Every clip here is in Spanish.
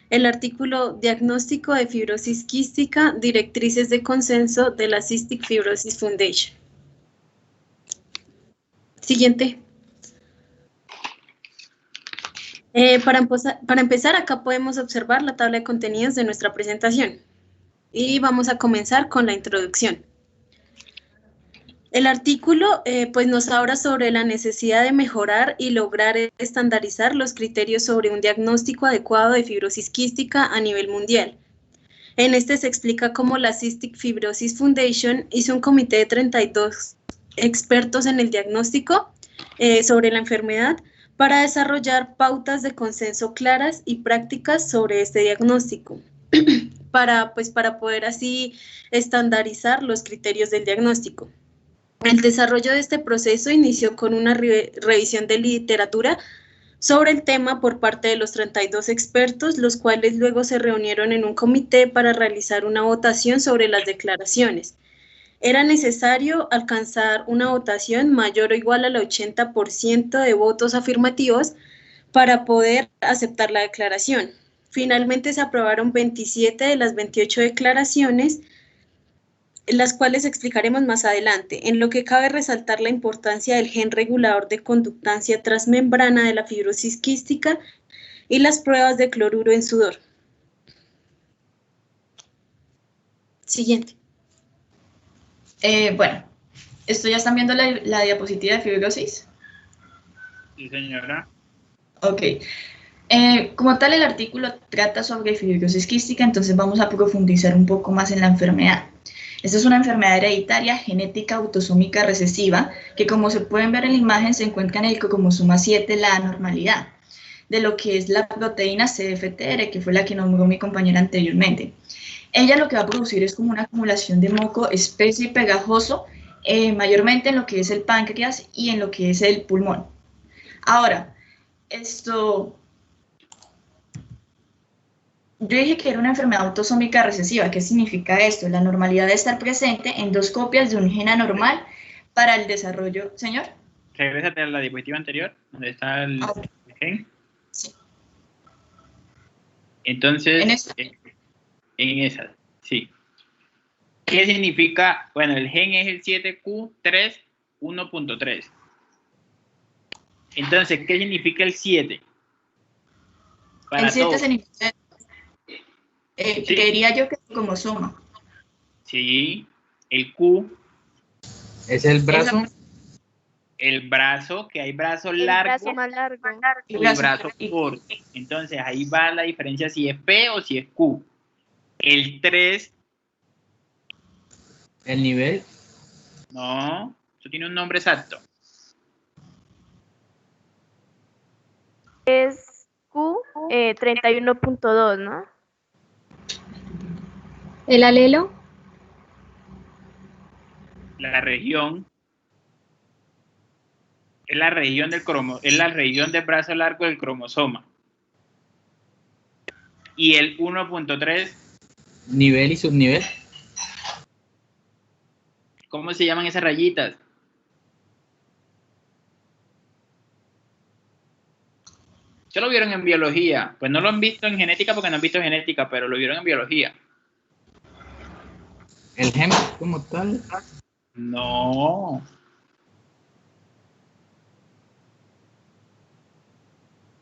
El artículo Diagnóstico de fibrosis quística, directrices de consenso de la Cystic Fibrosis Foundation. Siguiente. Para empezar, acá podemos observar la tabla de contenidos de nuestra presentación. Y vamos a comenzar con la introducción. El artículo pues nos habla sobre la necesidad de mejorar y lograr estandarizar los criterios sobre un diagnóstico adecuado de fibrosis quística a nivel mundial. En este se explica cómo la Cystic Fibrosis Foundation hizo un comité de 32 expertos en el diagnóstico sobre la enfermedad para desarrollar pautas de consenso claras y prácticas sobre este diagnóstico, para poder así estandarizar los criterios del diagnóstico. El desarrollo de este proceso inició con una revisión de literatura sobre el tema por parte de los 32 expertos, los cuales luego se reunieron en un comité para realizar una votación sobre las declaraciones. Era necesario alcanzar una votación mayor o igual al 80% de votos afirmativos para poder aceptar la declaración. Finalmente se aprobaron 27 de las 28 declaraciones, las cuales explicaremos más adelante, en lo que cabe resaltar la importancia del gen regulador de conductancia transmembrana de la fibrosis quística y las pruebas de cloruro en sudor. Siguiente. Bueno, ¿esto ya están viendo la diapositiva de fibrosis? Sí, señora. Ok. Como tal, el artículo trata sobre fibrosis quística, entonces vamos a profundizar un poco más en la enfermedad. Esta es una enfermedad hereditaria genética autosómica recesiva que, como se pueden ver en la imagen, se encuentra en el cromosoma 7, la anormalidad, de lo que es la proteína CFTR, que fue la que nombró mi compañera anteriormente. Ella lo que va a producir es como una acumulación de moco espeso y pegajoso, mayormente en lo que es el páncreas y en lo que es el pulmón. Ahora, yo dije que era una enfermedad autosómica recesiva. ¿Qué significa esto? La normalidad de estar presente en 2 copias de un gen anormal para el desarrollo. ¿Señor? Regrésate a la diapositiva anterior, donde está el gen. Sí. Entonces, en esa, sí. ¿Qué significa? Bueno, el gen es el 7q31.3. Entonces, ¿qué significa el 7? El 7 significa, ¿sí? Creería yo que es como cromosoma. Sí, el Q es el brazo. El brazo, que hay brazo largo. El brazo más largo. Y el brazo corto. Entonces, ahí va la diferencia si es P o si es Q. El 3. El nivel. No, eso tiene un nombre exacto. Es Q 31.2, ¿no? ¿El alelo? La región. Es la región del brazo largo del cromosoma. Y el 1.3. Nivel y subnivel. ¿Cómo se llaman esas rayitas? ¿Se lo vieron en biología? Pues no lo han visto en genética porque no han visto genética, pero lo vieron en biología. ¿El gen como tal? No.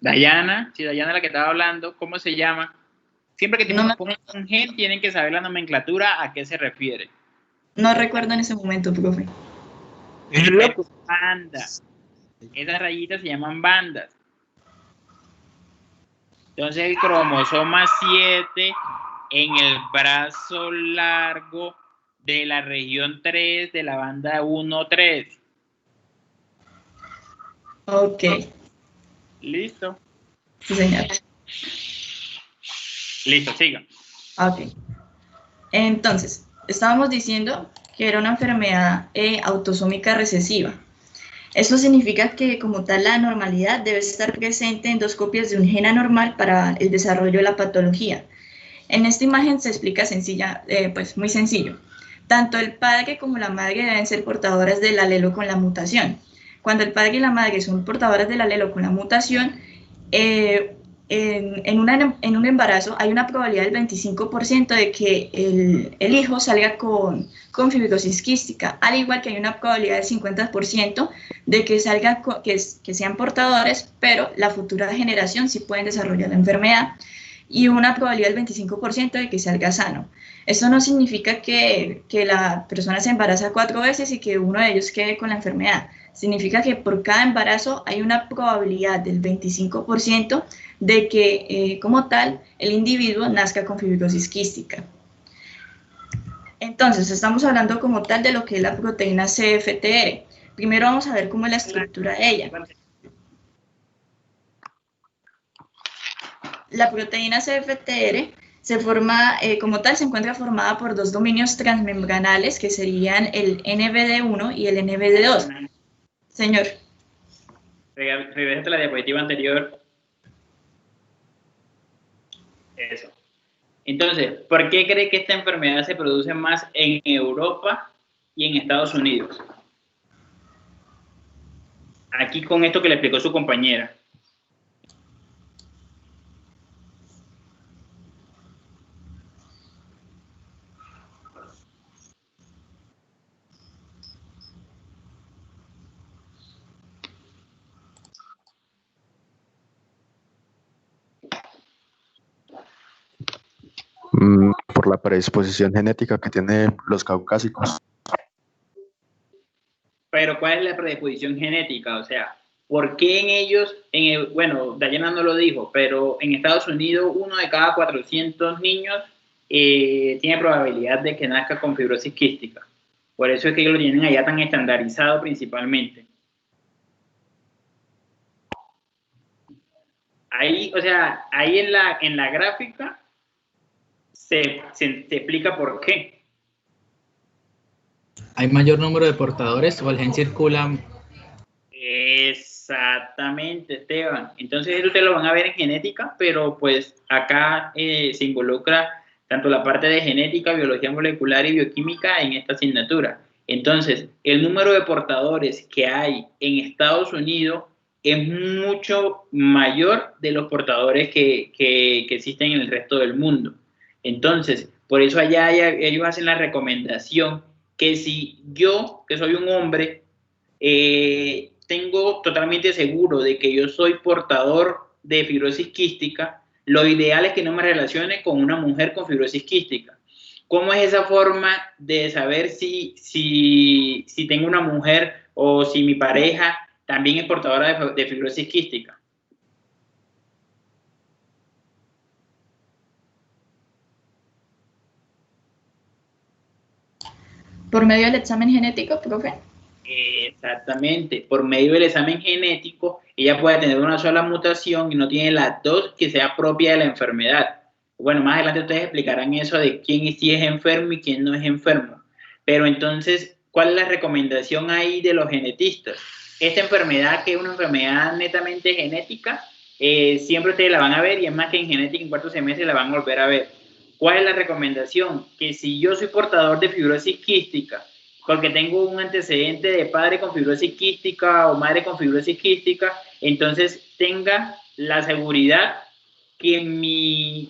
Dayana, si Dayana es la que estaba hablando, ¿cómo se llama? Siempre que tienen un gen, tienen que saber la nomenclatura a qué se refiere. No recuerdo en ese momento, profe. Bandas. Esas rayitas se llaman bandas. Entonces el cromosoma 7 en el brazo largo de la región 3 de la banda 1-3. Ok. ¿Listo? Sí, señor. Listo, siga. Ok. Entonces, estábamos diciendo que era una enfermedad autosómica recesiva. Esto significa que, como tal, la anormalidad debe estar presente en 2 copias de un gen anormal para el desarrollo de la patología. En esta imagen se explica pues muy sencillo. Tanto el padre como la madre deben ser portadoras del alelo con la mutación. Cuando el padre y la madre son portadoras del alelo con la mutación, en un embarazo hay una probabilidad del 25% de que el hijo salga con fibrosis quística, al igual que hay una probabilidad del 50% de que salga que sean portadores, pero la futura generación sí pueden desarrollar la enfermedad, y una probabilidad del 25% de que salga sano. Esto no significa que la persona se embaraza 4 veces y que uno de ellos quede con la enfermedad. Significa que por cada embarazo hay una probabilidad del 25% de que, como tal, el individuo nazca con fibrosis quística. Entonces, estamos hablando como tal de lo que es la proteína CFTR. Primero vamos a ver cómo es la estructura de ella. La proteína CFTR se forma, como tal, se encuentra formada por 2 dominios transmembranales, que serían el NBD1 y el NBD2. Señor. Regresa la diapositiva anterior. Eso. Entonces, ¿por qué cree que esta enfermedad se produce más en Europa y en Estados Unidos? Aquí con esto que le explicó su compañera. Por la predisposición genética que tienen los caucásicos. Pero ¿cuál es la predisposición genética? O sea, ¿por qué en ellos, bueno, Dayana no lo dijo, pero en Estados Unidos 1 de cada 400 niños tiene probabilidad de que nazca con fibrosis quística? Por eso es que ellos lo tienen allá tan estandarizado principalmente. Ahí, o sea, ahí en la gráfica se explica por qué. ¿Hay mayor número de portadores o el gen circula? Exactamente, Esteban. Entonces ustedes lo van a ver en genética, pero pues acá se involucra tanto la parte de genética, biología molecular y bioquímica en esta asignatura. Entonces, el número de portadores que hay en Estados Unidos es mucho mayor de los portadores que existen en el resto del mundo. Entonces, por eso allá ellos hacen la recomendación que si yo, que soy un hombre, tengo totalmente seguro de que yo soy portador de fibrosis quística, lo ideal es que no me relacione con una mujer con fibrosis quística. ¿Cómo es esa forma de saber si tengo una mujer o si mi pareja también es portadora de fibrosis quística? ¿Por medio del examen genético, profe? Exactamente, por medio del examen genético, ella puede tener una sola mutación y no tiene las dos que sea propia de la enfermedad. Bueno, más adelante ustedes explicarán eso de quién sí es enfermo y quién no es enfermo. Pero entonces, ¿cuál es la recomendación ahí de los genetistas? Esta enfermedad, que es una enfermedad netamente genética, siempre ustedes la van a ver, y es más que en genética en 4 semestres la van a volver a ver. ¿Cuál es la recomendación? Que si yo soy portador de fibrosis quística, porque tengo un antecedente de padre con fibrosis quística o madre con fibrosis quística, entonces tenga la seguridad que mi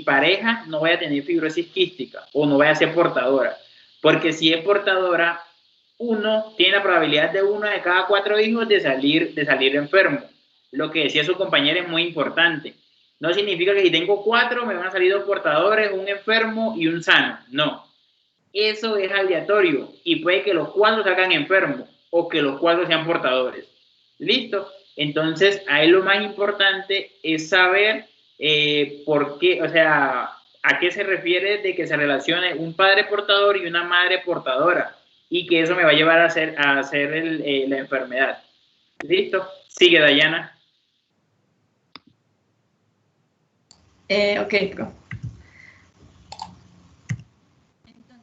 pareja no vaya a tener fibrosis quística o no vaya a ser portadora. Porque si es portadora, uno tiene la probabilidad de 1 de cada 4 hijos de salir enfermo. Lo que decía su compañera es muy importante. No significa que si tengo 4 me van a salir 2 portadores, un enfermo y un sano. No. Eso es aleatorio y puede que los 4 salgan enfermos o que los 4 sean portadores. ¿Listo? Entonces, ahí lo más importante es saber por qué, o sea, a qué se refiere de que se relacione un padre portador y una madre portadora y que eso me va a llevar a hacer la enfermedad. ¿Listo? Sigue, Dayana. Ok, pro.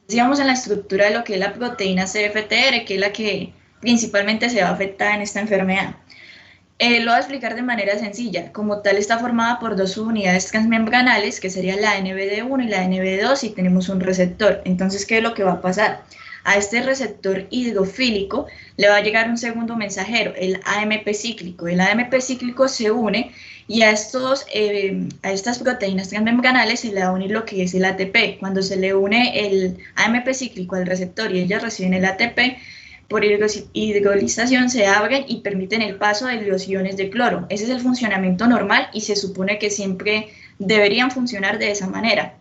Sigamos en la estructura de lo que es la proteína CFTR, que es la que principalmente se va a afectar en esta enfermedad. Lo voy a explicar de manera sencilla. Como tal, está formada por 2 subunidades transmembranales, que serían la NBD1 y la NBD2, y tenemos un receptor. Entonces, ¿qué es lo que va a pasar? a este receptor hidrofílico le va a llegar un segundo mensajero, el AMP cíclico. El AMP cíclico se une y a estas proteínas transmembranales se le va a unir lo que es el ATP. Cuando se le une el AMP cíclico al receptor y ellas reciben el ATP, por hidrolización se abren y permiten el paso de los iones de cloro. Ese es el funcionamiento normal y se supone que siempre deberían funcionar de esa manera.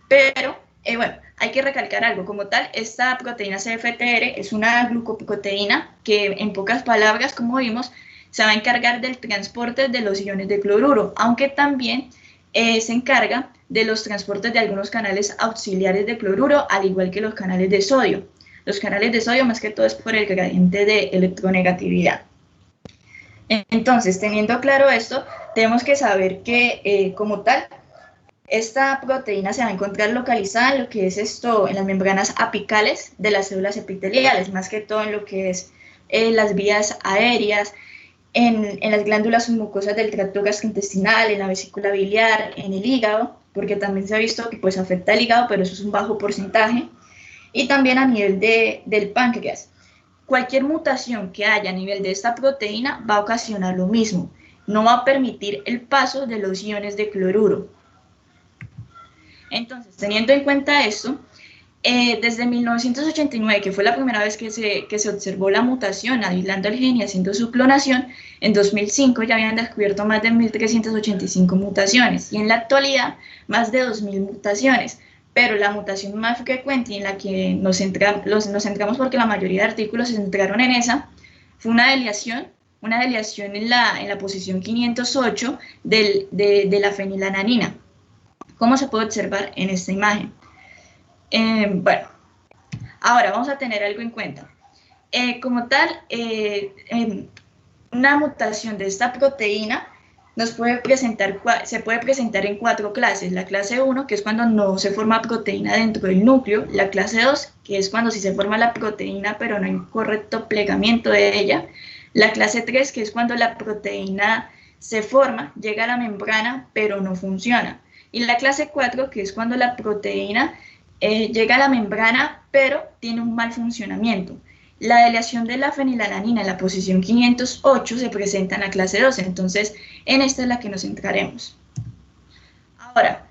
Pero, bueno, hay que recalcar algo. Como tal, esta proteína CFTR es una glucoproteína que, en pocas palabras, como vimos, se va a encargar del transporte de los iones de cloruro, aunque también se encarga de los transportes de algunos canales auxiliares de cloruro, al igual que los canales de sodio. Los canales de sodio más que todo es por el gradiente de electronegatividad. Entonces, teniendo claro esto, tenemos que saber que como tal, esta proteína se va a encontrar localizada en lo que es en las membranas apicales de las células epiteliales, más que todo en lo que es las vías aéreas, en las glándulas submucosas del tracto gastrointestinal, en la vesícula biliar, en el hígado, porque también se ha visto que pues afecta al hígado, pero eso es un bajo porcentaje, y también a nivel del páncreas. Cualquier mutación que haya a nivel de esta proteína va a ocasionar lo mismo, no va a permitir el paso de los iones de cloruro. Entonces, teniendo en cuenta esto, desde 1989, que fue la primera vez que se observó la mutación, aislando el gen y haciendo su clonación, en 2005 ya habían descubierto más de 1.385 mutaciones, y en la actualidad más de 2.000 mutaciones. Pero la mutación más frecuente y en la que nos centramos porque la mayoría de artículos se centraron en esa, fue una desviación en la posición 508 de la fenilalanina, como se puede observar en esta imagen. Bueno, ahora vamos a tener algo en cuenta. Como tal, una mutación de esta proteína se puede presentar en 4 clases. La clase 1, que es cuando no se forma proteína dentro del núcleo. La clase 2, que es cuando sí se forma la proteína, pero no hay un correcto plegamiento de ella. La clase 3, que es cuando la proteína se forma, llega a la membrana, pero no funciona. Y la clase 4, que es cuando la proteína llega a la membrana, pero tiene un mal funcionamiento. La deleción de la fenilalanina en la posición 508 se presenta en la clase 2, entonces en esta es la que nos centraremos. Ahora,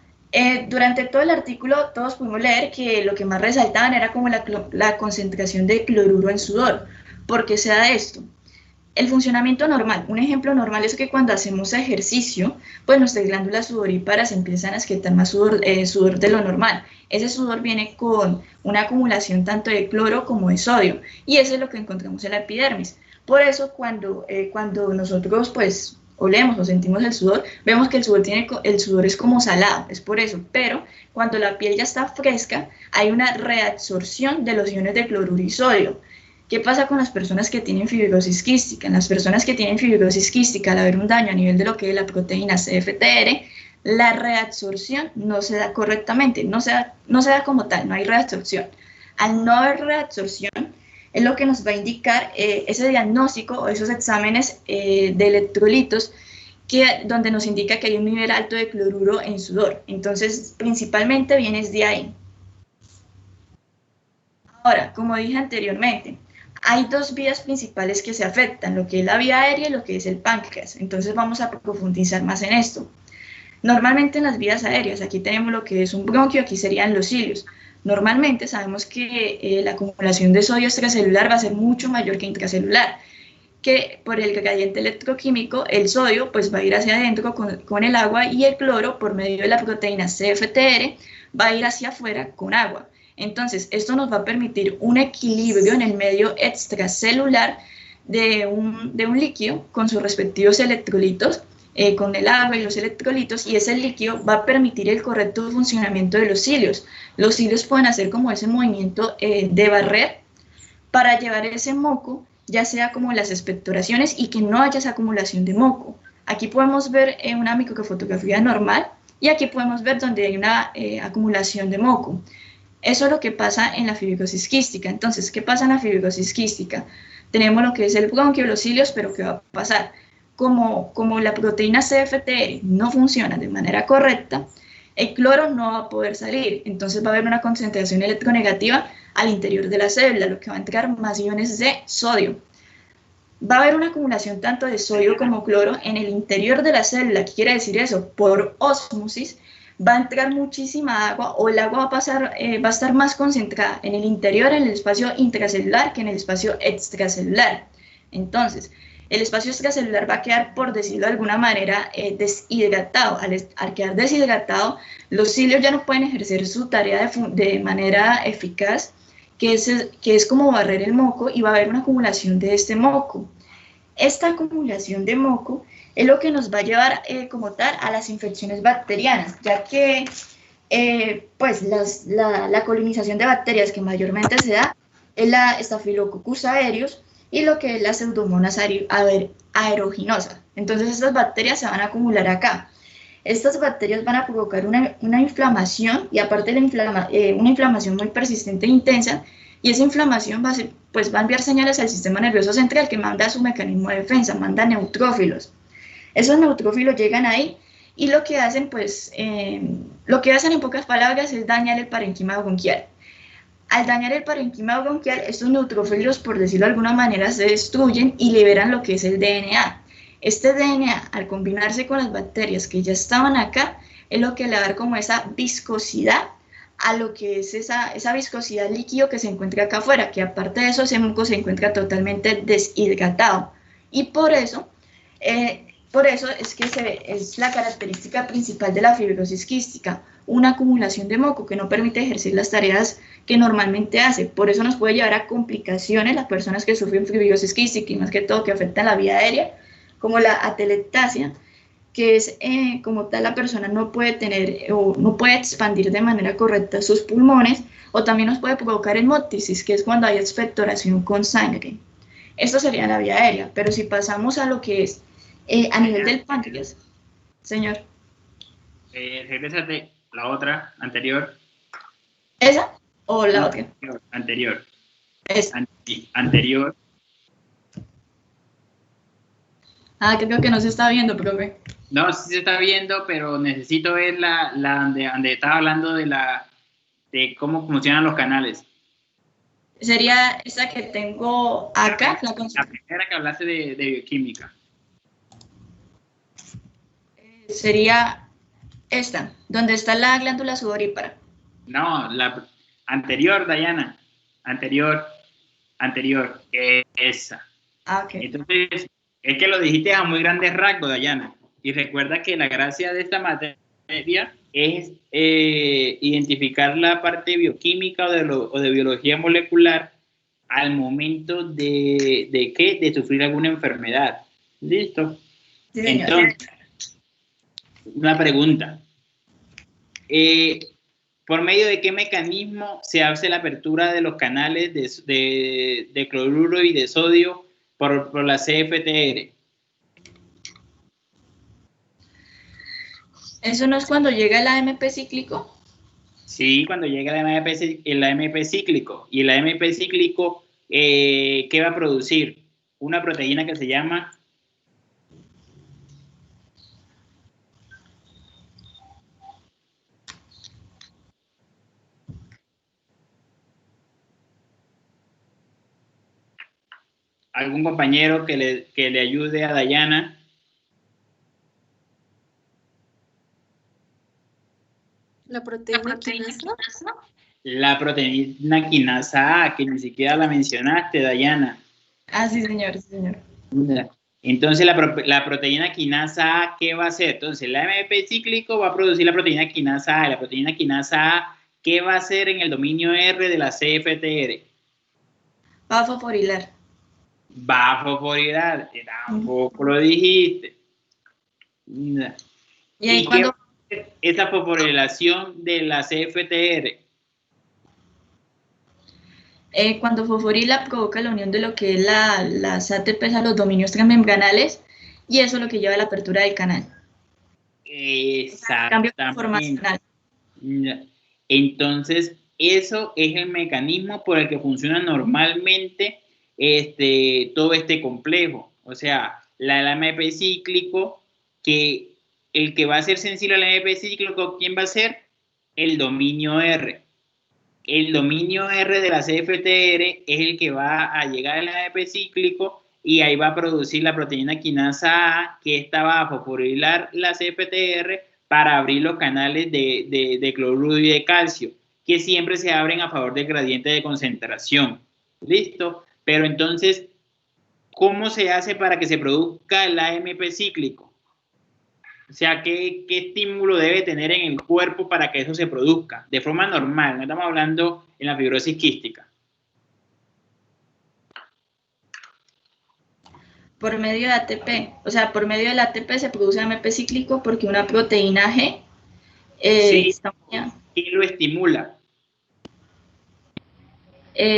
durante todo el artículo todos pudimos leer que lo que más resaltaban era como la concentración de cloruro en sudor. ¿Por qué se da esto? El funcionamiento normal, un ejemplo normal es que cuando hacemos ejercicio, pues nuestras glándulas sudoríparas empiezan a excretar más sudor de lo normal. Ese sudor viene con una acumulación tanto de cloro como de sodio, y eso es lo que encontramos en la epidermis. Por eso cuando nosotros pues olemos o sentimos el sudor, vemos que el sudor es como salado, es por eso. Pero cuando la piel ya está fresca, hay una reabsorción de los iones de cloruro y sodio. ¿Qué pasa con las personas que tienen fibrosis quística? En las personas que tienen fibrosis quística, al haber un daño a nivel de lo que es la proteína CFTR, la reabsorción no se da correctamente, no se da como tal, no hay reabsorción. Al no haber reabsorción, es lo que nos va a indicar ese diagnóstico o esos exámenes de electrolitos donde nos indica que hay un nivel alto de cloruro en sudor. Entonces, principalmente viene de ahí. Ahora, como dije anteriormente, hay 2 vías principales que se afectan, lo que es la vía aérea y lo que es el páncreas. Entonces vamos a profundizar más en esto. Normalmente en las vías aéreas, aquí tenemos lo que es un bronquio, aquí serían los cilios. Normalmente sabemos que la acumulación de sodio extracelular va a ser mucho mayor que intracelular, que por el gradiente electroquímico el sodio pues va a ir hacia adentro con el agua, y el cloro por medio de la proteína CFTR va a ir hacia afuera con agua. Entonces, esto nos va a permitir un equilibrio en el medio extracelular de un líquido con sus respectivos electrolitos, con el agua y los electrolitos, y ese líquido va a permitir el correcto funcionamiento de los cilios. Los cilios pueden hacer como ese movimiento de barrer para llevar ese moco, ya sea como las expectoraciones, y que no haya esa acumulación de moco. Aquí podemos ver una microfotografía normal, y aquí podemos ver donde hay una acumulación de moco. Eso es lo que pasa en la fibrosis quística. Entonces, ¿qué pasa en la fibrosis quística? Tenemos lo que es el bronquio, los cilios, pero ¿qué va a pasar? Como la proteína CFTR no funciona de manera correcta, el cloro no va a poder salir, entonces va a haber una concentración electronegativa al interior de la célula, lo que va a entrar más iones de sodio. Va a haber una acumulación tanto de sodio como cloro en el interior de la célula. ¿Qué quiere decir eso? Por ósmosis va a entrar muchísima agua, o el agua va a pasar, va a estar más concentrada en el interior, en el espacio intracelular, que en el espacio extracelular. Entonces, el espacio extracelular va a quedar, por decirlo de alguna manera, deshidratado. Al quedar deshidratado, los cilios ya no pueden ejercer su tarea de manera eficaz, que es como barrer el moco, y va a haber una acumulación de este moco. Esta acumulación de moco es lo que nos va a llevar como tal a las infecciones bacterianas, ya que pues la colonización de bacterias que mayormente se da es la Staphylococcus aureus y lo que es la Pseudomonas aeruginosa. Entonces estas bacterias se van a acumular acá. Estas bacterias van a provocar una inflamación, y aparte una inflamación muy persistente e intensa, y esa inflamación va a enviar señales al sistema nervioso central, que manda su mecanismo de defensa, manda neutrófilos. Esos neutrófilos llegan ahí y lo que hacen en pocas palabras es dañar el parénquima bronquial. Al dañar el parénquima bronquial, estos neutrófilos, por decirlo de alguna manera, se destruyen y liberan lo que es el DNA. Este DNA, al combinarse con las bacterias que ya estaban acá, es lo que le va a dar como esa viscosidad a lo que es esa viscosidad líquido que se encuentra acá afuera, que aparte de eso, ese muco se encuentra totalmente deshidratado. Y por eso es que es la característica principal de la fibrosis quística, una acumulación de moco que no permite ejercer las tareas que normalmente hace. Por eso nos puede llevar a complicaciones las personas que sufren fibrosis quística, y más que todo que afectan la vía aérea, como la atelectasia, que es como tal la persona no puede tener o no puede expandir de manera correcta sus pulmones, o también nos puede provocar hemóptisis, que es cuando hay expectoración con sangre. Esto sería la vía aérea, pero si pasamos a lo que es a nivel del páncreas, señor. Regrésate, la otra, anterior. ¿Esa o la otra? Anterior. Esa. Anterior. Creo que no se está viendo, profe. No, sí se está viendo, pero necesito ver la donde estaba hablando de cómo funcionan los canales. Sería esa que tengo acá. La primera que hablaste de bioquímica. Sería esta, donde está la glándula sudorípara. No, la anterior, Dayana. Anterior. Esa. Ok. Entonces, es que lo dijiste a muy grandes rasgos, Dayana. Y recuerda que la gracia de esta materia es identificar la parte bioquímica o de biología molecular al momento de sufrir alguna enfermedad. ¿Listo? Sí, señor. Entonces, una pregunta. ¿Por medio de qué mecanismo se hace la apertura de los canales de cloruro y de sodio por la CFTR? ¿Eso no es cuando llega el AMP cíclico? Sí, cuando llega el AMP cíclico. ¿Y el AMP cíclico qué va a producir? Una proteína que se llama... ¿Algún compañero que le ayude a Dayana? La proteína quinasa. La proteína quinasa A, que ni siquiera la mencionaste, Dayana. Sí, señor, sí, señor. Entonces, la proteína quinasa A, ¿qué va a hacer? Entonces, el AMP cíclico va a producir la proteína quinasa A. La proteína quinasa A, ¿qué va a hacer en el dominio R de la CFTR? Va a fosforilar. Va a fosforilar. Tampoco lo dijiste. ¿Y ahí cuando... esa fosforilación de la CFTR? Cuando fosforila provoca la unión de lo que es las ATPs a los dominios transmembranales, y eso es lo que lleva a la apertura del canal. Exactamente. Cambio conformacional. Entonces, eso es el mecanismo por el que funciona normalmente todo este complejo. O sea, el AMP cíclico que el que va a ser sensible al AMP cíclico, ¿quién va a ser? El dominio R. El dominio R de la CFTR es el que va a llegar al AMP cíclico y ahí va a producir la proteína quinasa A, que esta va a fosforilar la CFTR para abrir los canales de cloruro y de calcio, que siempre se abren a favor del gradiente de concentración. ¿Listo? Pero entonces, ¿cómo se hace para que se produzca el AMP cíclico? O sea, ¿qué estímulo debe tener en el cuerpo para que eso se produzca? De forma normal, no estamos hablando en la fibrosis quística. Por medio de ATP. O sea, por medio del ATP se produce AMP cíclico porque una proteína G Sí, está unida. ¿qué lo estimula?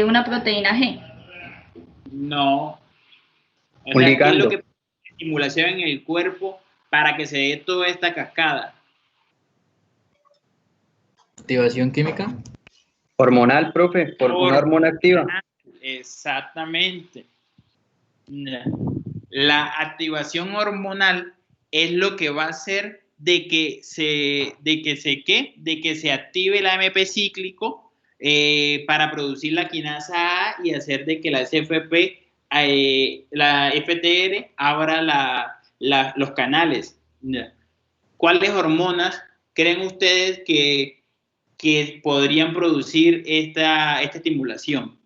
Una proteína G. No. O Un sea, ¿qué es ligando. lo que estimulación en el cuerpo para que se dé toda esta cascada? Activación química. Hormonal, profe, por una hormona activa. Exactamente. La activación hormonal es lo que va a hacer de que se active el AMP cíclico para producir la quinasa A y hacer de que la CFP, la FTR abra los canales. ¿Cuáles hormonas creen ustedes que podrían producir esta estimulación?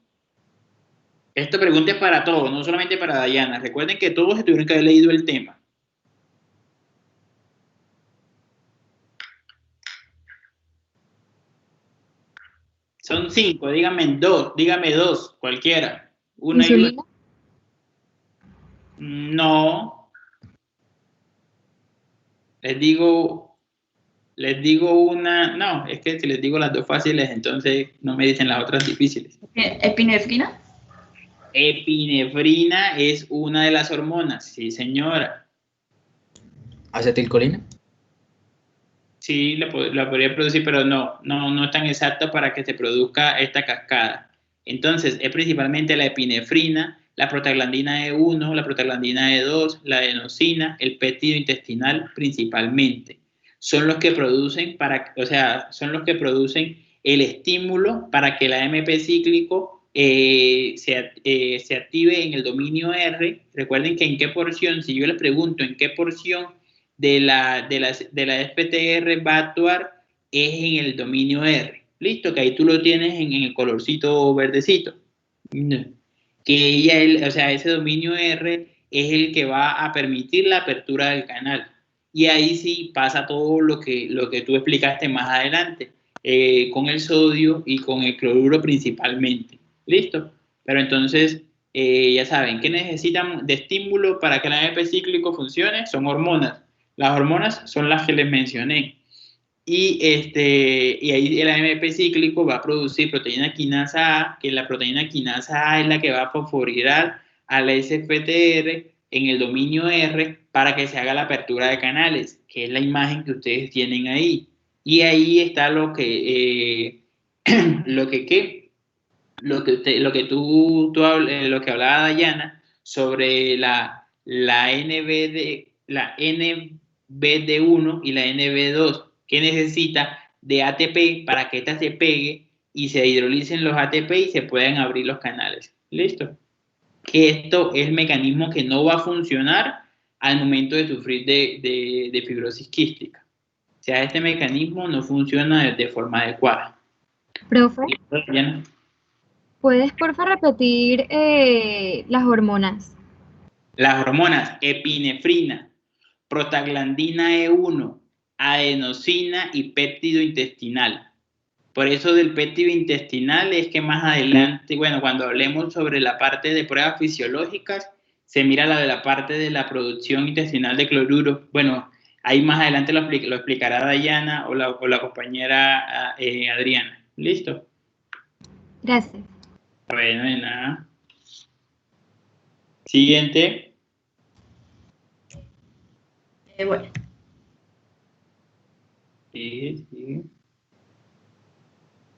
Esta pregunta es para todos, no solamente para Dayana. Recuerden que todos tuvieron que haber leído el tema. Son 5, díganme dos, cualquiera. Una y una. No. Les digo una, no, es que si les digo las dos fáciles, entonces no me dicen las otras difíciles. ¿Epinefrina? Epinefrina es una de las hormonas, sí señora. Acetilcolina. Sí, la podría producir, pero no es tan exacto para que se produzca esta cascada. Entonces, es principalmente la epinefrina, la prostaglandina E1, la prostaglandina E2, la adenosina, el péptido intestinal principalmente. Son los que producen son los que producen el estímulo para que el AMP cíclico se active en el dominio R. Recuerden que en qué porción, si yo les pregunto en qué porción de la FTR va a actuar, es en el dominio R. Listo, que ahí tú lo tienes en el colorcito verdecito. Que ese dominio R es el que va a permitir la apertura del canal. Y ahí sí pasa todo lo que tú explicaste más adelante, con el sodio y con el cloruro principalmente. ¿Listo? Pero entonces, ya saben, ¿qué necesitan de estímulo para que el AMP cíclico funcione? Son hormonas. Las hormonas son las que les mencioné. Y ahí el AMP cíclico va a producir proteína quinasa A, que la proteína quinasa A es la que va a fosforilar a la SFTR en el dominio R para que se haga la apertura de canales, que es la imagen que ustedes tienen ahí. Y ahí está lo que hablaba Dayana sobre la NBD1 y la NB2, que necesita de ATP para que ésta se pegue y se hidrolicen los ATP y se puedan abrir los canales. ¿Listo? Que esto es el mecanismo que no va a funcionar al momento de sufrir de fibrosis quística. O sea, este mecanismo no funciona de forma adecuada. Profe, Dayana. ¿puedes porfa repetir las hormonas? Las hormonas epinefrina, prostaglandina E1, adenosina y péptido intestinal. Por eso del péptido intestinal es que más adelante, bueno, cuando hablemos sobre la parte de pruebas fisiológicas, se mira la parte de la producción intestinal de cloruro. Bueno, ahí más adelante lo explicará Dayana o la compañera Adriana. ¿Listo? Gracias. Bueno, de nada. Siguiente. Bueno. Sí.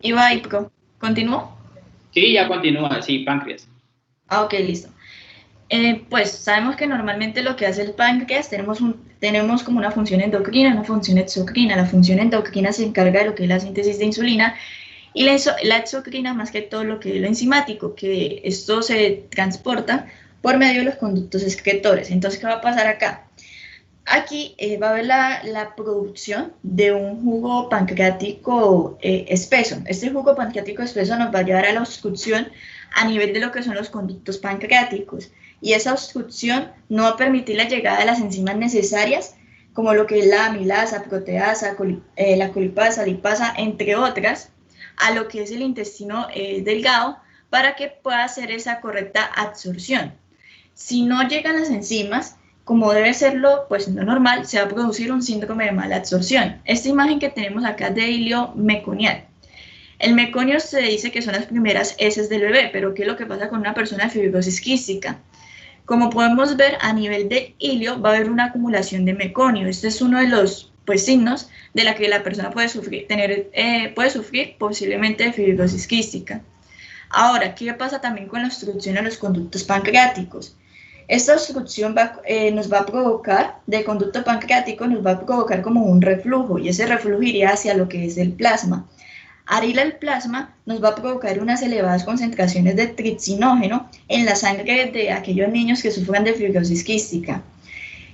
Iba y ¿continúo? Sí, ya continúa, sí, páncreas. Ah, ok, listo. Pues sabemos que normalmente lo que hace el páncreas, tenemos como una función endocrina, una función exocrina. La función endocrina se encarga de lo que es la síntesis de insulina y la exocrina más que todo lo que es lo enzimático, que esto se transporta por medio de los conductos excretores. Entonces, ¿qué va a pasar acá? Aquí va a haber la producción de un jugo pancreático espeso. Este jugo pancreático espeso nos va a llevar a la obstrucción a nivel de lo que son los conductos pancreáticos. Y esa obstrucción no va a permitir la llegada de las enzimas necesarias, como lo que es la amilasa, proteasa, la colipasa, lipasa, entre otras, a lo que es el intestino delgado, para que pueda hacer esa correcta absorción. Si no llegan las enzimas, como debe serlo, pues no normal, se va a producir un síndrome de mala absorción. Esta imagen que tenemos acá es de hilio meconial. El meconio se dice que son las primeras heces del bebé, pero ¿qué es lo que pasa con una persona de fibrosis quística? Como podemos ver, a nivel de hilio va a haber una acumulación de meconio. Este es uno de los signos de la que la persona puede sufrir posiblemente de fibrosis quística. Ahora, ¿qué pasa también con la obstrucción de los conductos pancreáticos? Esta obstrucción nos va a provocar, del conducto pancreático, nos va a provocar como un reflujo, y ese reflujo iría hacia lo que es el plasma. Al ir al plasma, nos va a provocar unas elevadas concentraciones de tripsinógeno en la sangre de aquellos niños que sufran de fibrosis quística.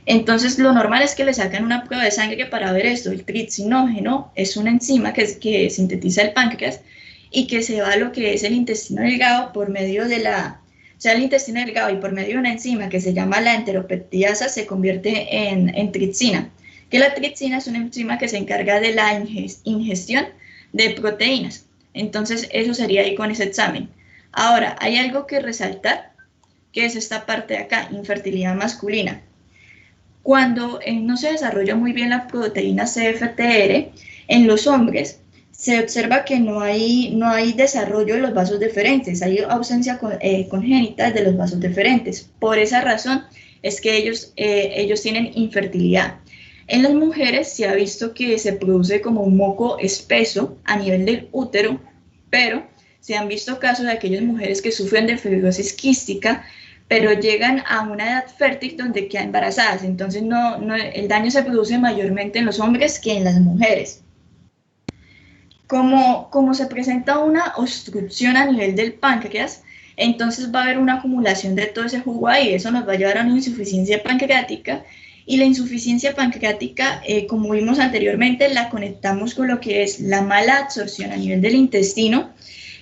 Entonces, lo normal es que le sacan una prueba de sangre para ver esto. El tripsinógeno es una enzima que sintetiza el páncreas y que se va a lo que es el intestino delgado por medio de el intestino delgado, y por medio de una enzima que se llama la enteropeptidasa se convierte en tripsina, que la tripsina es una enzima que se encarga de la ingestión de proteínas. Entonces, eso sería ahí con ese examen. Ahora, hay algo que resaltar, que es esta parte de acá, infertilidad masculina. Cuando no se desarrolla muy bien la proteína CFTR en los hombres, se observa que no hay desarrollo de los vasos deferentes, hay ausencia congénita de los vasos deferentes. Por esa razón es que ellos tienen infertilidad. En las mujeres se ha visto que se produce como un moco espeso a nivel del útero, pero se han visto casos de aquellas mujeres que sufren de fibrosis quística, pero llegan a una edad fértil donde quedan embarazadas. Entonces el daño se produce mayormente en los hombres que en las mujeres. Como se presenta una obstrucción a nivel del páncreas, entonces va a haber una acumulación de todo ese jugo ahí. Eso nos va a llevar a una insuficiencia pancreática, y la insuficiencia pancreática, como vimos anteriormente, la conectamos con lo que es la mala absorción a nivel del intestino,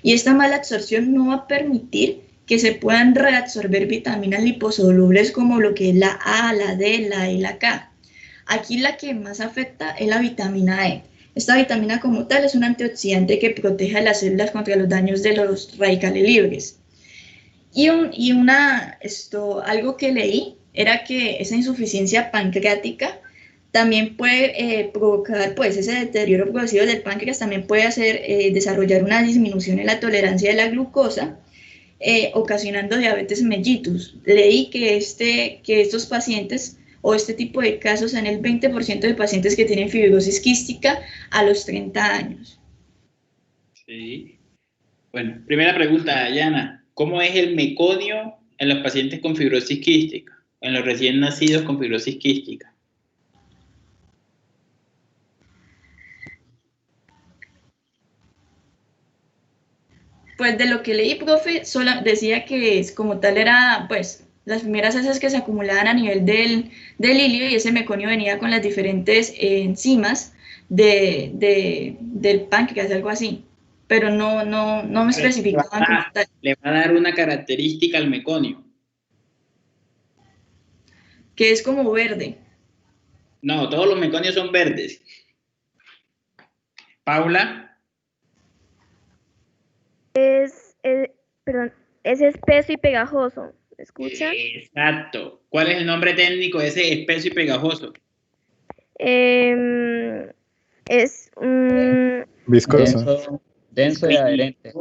y esta mala absorción no va a permitir que se puedan reabsorber vitaminas liposolubles como lo que es la A, la D, la E y la K. Aquí la que más afecta es la vitamina E. Esta vitamina como tal es un antioxidante que protege a las células contra los daños de los radicales libres. Algo que leí era que esa insuficiencia pancreática también puede provocar, pues, ese deterioro progresivo del páncreas, también puede desarrollar una disminución en la tolerancia de la glucosa, ocasionando diabetes mellitus. Leí que estos pacientes o este tipo de casos en el 20% de pacientes que tienen fibrosis quística a los 30 años. Sí. Bueno, primera pregunta, Dayana. ¿Cómo es el meconio en los pacientes con fibrosis quística, en los recién nacidos con fibrosis quística? Pues de lo que leí, profe, solo decía que como tal era, pues, las primeras heces que se acumulaban a nivel del hilio, y ese meconio venía con las diferentes enzimas del páncreas, algo así, pero no me especificaban como tal. Le va a dar una característica al meconio. Que es como verde. No, todos los meconios son verdes. Paula. Es espeso y pegajoso. ¿Escuchan? Exacto. ¿Cuál es el nombre técnico de ese espeso y pegajoso? Es Viscoso. Denso y adherente.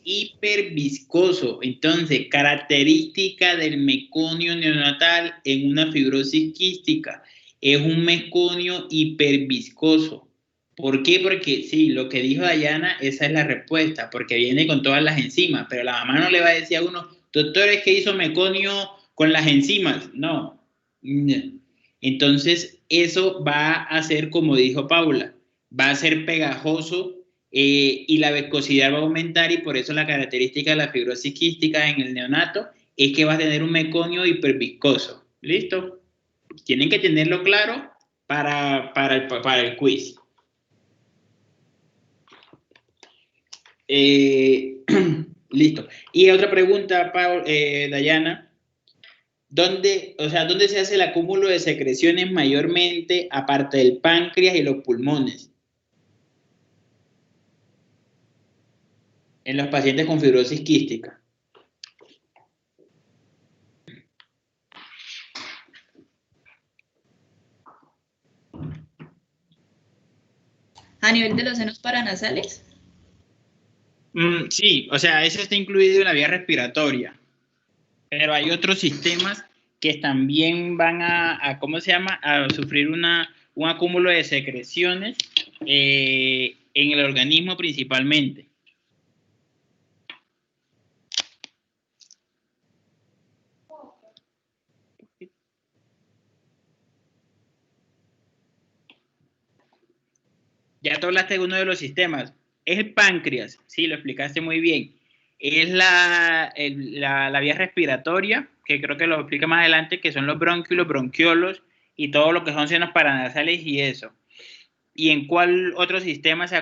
Hiperviscoso. Entonces, característica del meconio neonatal en una fibrosis quística. Es un meconio hiperviscoso. ¿Por qué? Porque sí, lo que dijo Dayana, esa es la respuesta, porque viene con todas las enzimas, pero la mamá no le va a decir a uno, doctor, es que hizo meconio con las enzimas, no. Entonces, eso va a ser, como dijo Paula, va a ser pegajoso y la viscosidad va a aumentar, y por eso la característica de la fibrosis quística en el neonato es que va a tener un meconio hiperviscoso. ¿Listo? Tienen que tenerlo claro para el quiz. Listo. Y otra pregunta, Dayana. ¿Dónde se hace el acúmulo de secreciones mayormente, aparte del páncreas y los pulmones? En los pacientes con fibrosis quística. ¿A nivel de los senos paranasales? Sí, o sea, eso está incluido en la vía respiratoria. Pero hay otros sistemas que también van ¿cómo se llama? A sufrir un acúmulo de secreciones en el organismo principalmente. Ya tú hablaste de uno de los sistemas. Es el páncreas, sí, lo explicaste muy bien. Es la vía respiratoria, que creo que lo explica más adelante, que son los bronquios, los bronquiolos y todo lo que son senos paranasales y eso. ¿Y en cuál otro sistema se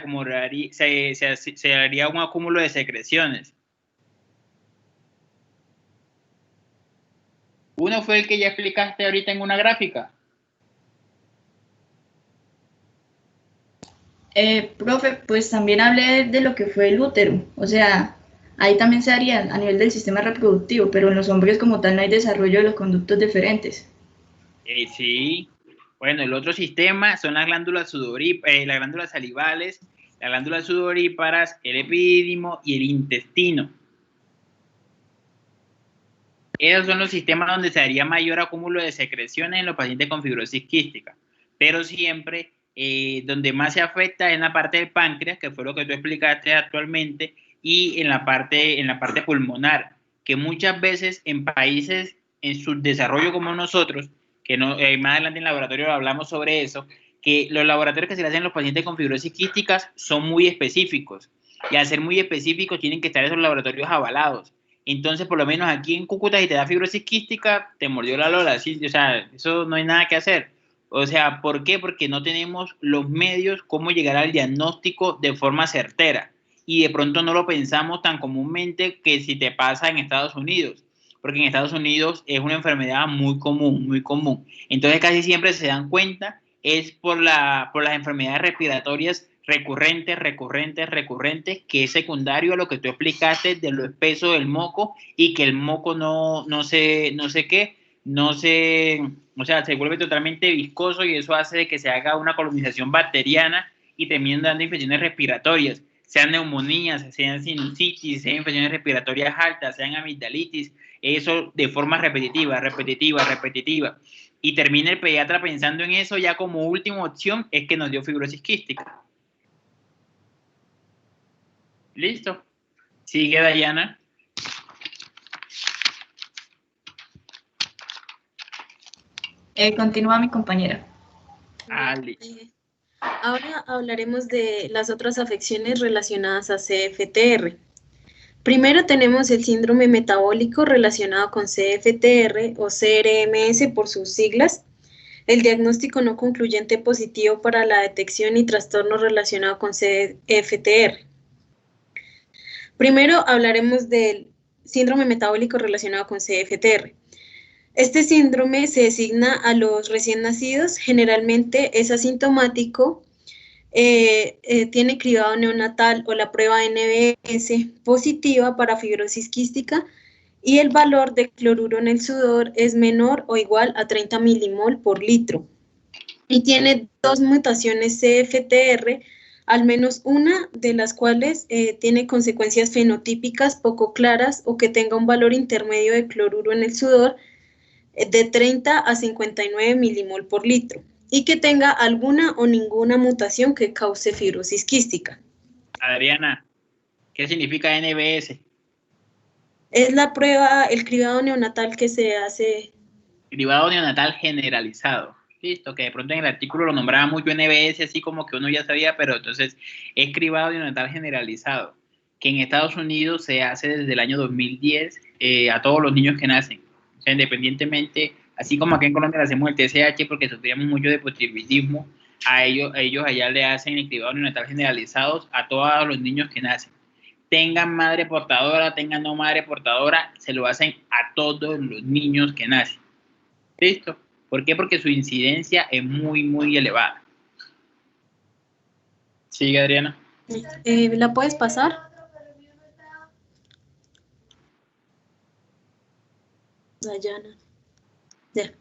haría un acúmulo de secreciones? Uno fue el que ya explicaste ahorita en una gráfica. Profe, pues también hablé de lo que fue el útero, o sea, ahí también se haría a nivel del sistema reproductivo, pero en los hombres como tal no hay desarrollo de los conductos deferentes. Sí, bueno, el otro sistema son las glándulas las glándulas salivales, las glándulas sudoríparas, el epidídimo y el intestino. Esos son los sistemas donde se haría mayor acúmulo de secreciones en los pacientes con fibrosis quística, pero siempre donde más se afecta es en la parte del páncreas, que fue lo que tú explicaste actualmente, y en la parte pulmonar, que muchas veces en países en subdesarrollo como nosotros, que no, más adelante en el laboratorio hablamos sobre eso, que los laboratorios que se le hacen a los pacientes con fibrosis quísticas son muy específicos, y al ser muy específicos tienen que estar esos laboratorios avalados. Entonces, por lo menos aquí en Cúcuta, si te da fibrosis quística, te mordió la lola, ¿sí? O sea, eso no hay nada que hacer. O sea, ¿por qué? Porque no tenemos los medios cómo llegar al diagnóstico de forma certera. Y de pronto no lo pensamos tan comúnmente que si te pasa en Estados Unidos. Porque en Estados Unidos es una enfermedad muy común, muy común. Entonces casi siempre se dan cuenta es por las enfermedades respiratorias recurrentes, que es secundario a lo que tú explicaste de lo espeso del moco y que el moco o sea, se vuelve totalmente viscoso y eso hace de que se haga una colonización bacteriana y terminen dando infecciones respiratorias, sean neumonías, sean sinusitis, sean infecciones respiratorias altas, sean amigdalitis, eso de forma repetitiva. Y termina el pediatra pensando en eso ya como última opción, es que nos dio fibrosis quística. ¿Listo? Sigue, Dayana. Continúa mi compañera. Ahora hablaremos de las otras afecciones relacionadas a CFTR. Primero tenemos el síndrome metabólico relacionado con CFTR o CRMS por sus siglas. El diagnóstico no concluyente positivo para la detección y trastorno relacionado con CFTR. Primero hablaremos del síndrome metabólico relacionado con CFTR. Este síndrome se designa a los recién nacidos, generalmente es asintomático, tiene cribado neonatal o la prueba NBS positiva para fibrosis quística y el valor de cloruro en el sudor es menor o igual a 30 milimol por litro. Y tiene 2 mutaciones CFTR, al menos una de las cuales tiene consecuencias fenotípicas poco claras o que tenga un valor intermedio de cloruro en el sudor de 30 a 59 milimol por litro y que tenga alguna o ninguna mutación que cause fibrosis quística. Adriana, ¿qué significa NBS? Es la prueba, el cribado neonatal que se hace. Cribado neonatal generalizado. Listo, que de pronto en el artículo lo nombraba mucho NBS, así como que uno ya sabía, pero entonces es cribado neonatal generalizado, que en Estados Unidos se hace desde el año 2010 a todos los niños que nacen. O sea, independientemente, así como aquí en Colombia le hacemos el TSH porque sufríamos mucho de hipotiroidismo, a ellos allá le hacen el cribado neonatal generalizado a todos los niños que nacen. Tengan madre portadora, tengan no madre portadora, se lo hacen a todos los niños que nacen. ¿Listo? ¿Por qué? Porque su incidencia es muy, muy elevada. Sigue, Adriana. ¿La puedes pasar? Dayana. Ya.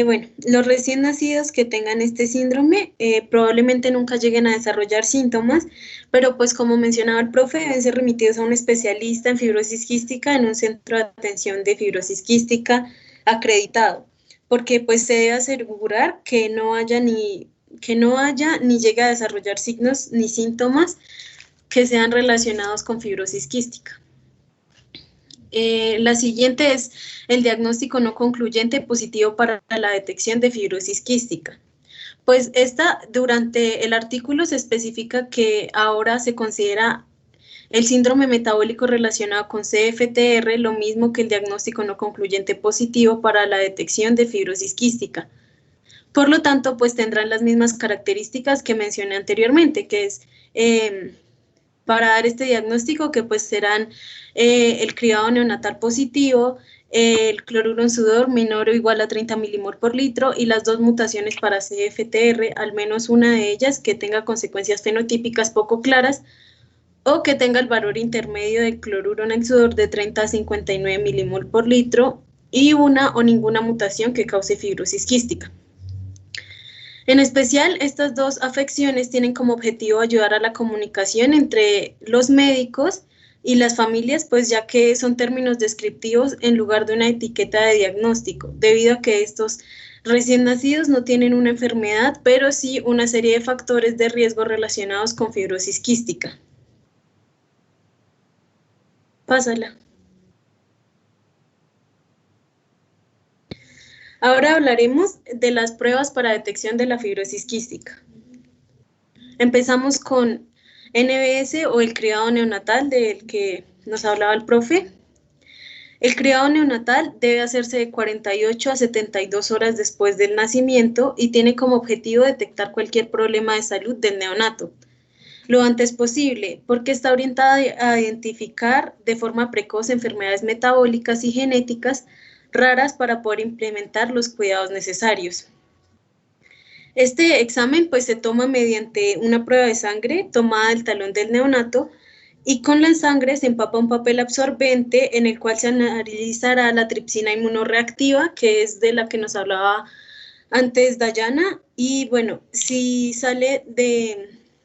Bueno, los recién nacidos que tengan este síndrome probablemente nunca lleguen a desarrollar síntomas, pero pues como mencionaba el profe, deben ser remitidos a un especialista en fibrosis quística en un centro de atención de fibrosis quística acreditado, porque pues se debe asegurar que no haya ni llegue a desarrollar signos ni síntomas que sean relacionados con fibrosis quística. La siguiente es el diagnóstico no concluyente positivo para la detección de fibrosis quística. Pues durante el artículo se especifica que ahora se considera el síndrome metabólico relacionado con CFTR lo mismo que el diagnóstico no concluyente positivo para la detección de fibrosis quística. Por lo tanto, pues tendrán las mismas características que mencioné anteriormente, que es para dar este diagnóstico, que pues serán el cribado neonatal positivo, el cloruro en sudor menor o igual a 30 milimol por litro y las dos mutaciones para CFTR, al menos una de ellas que tenga consecuencias fenotípicas poco claras o que tenga el valor intermedio de cloruro en el sudor de 30 a 59 milimol por litro y una o ninguna mutación que cause fibrosis quística. En especial, estas dos afecciones tienen como objetivo ayudar a la comunicación entre los médicos y las familias, pues ya que son términos descriptivos en lugar de una etiqueta de diagnóstico, debido a que estos recién nacidos no tienen una enfermedad, pero sí una serie de factores de riesgo relacionados con fibrosis quística. Pásala. Ahora hablaremos de las pruebas para detección de la fibrosis quística. Empezamos con NBS o el cribado neonatal del que nos hablaba el profe. El cribado neonatal debe hacerse de 48 a 72 horas después del nacimiento y tiene como objetivo detectar cualquier problema de salud del neonato lo antes posible, porque está orientada a identificar de forma precoz enfermedades metabólicas y genéticas raras para poder implementar los cuidados necesarios. Este examen pues se toma mediante una prueba de sangre tomada del talón del neonato y con la sangre se empapa un papel absorbente en el cual se analizará la tripsina inmunorreactiva, que es de la que nos hablaba antes Dayana, y bueno, si sale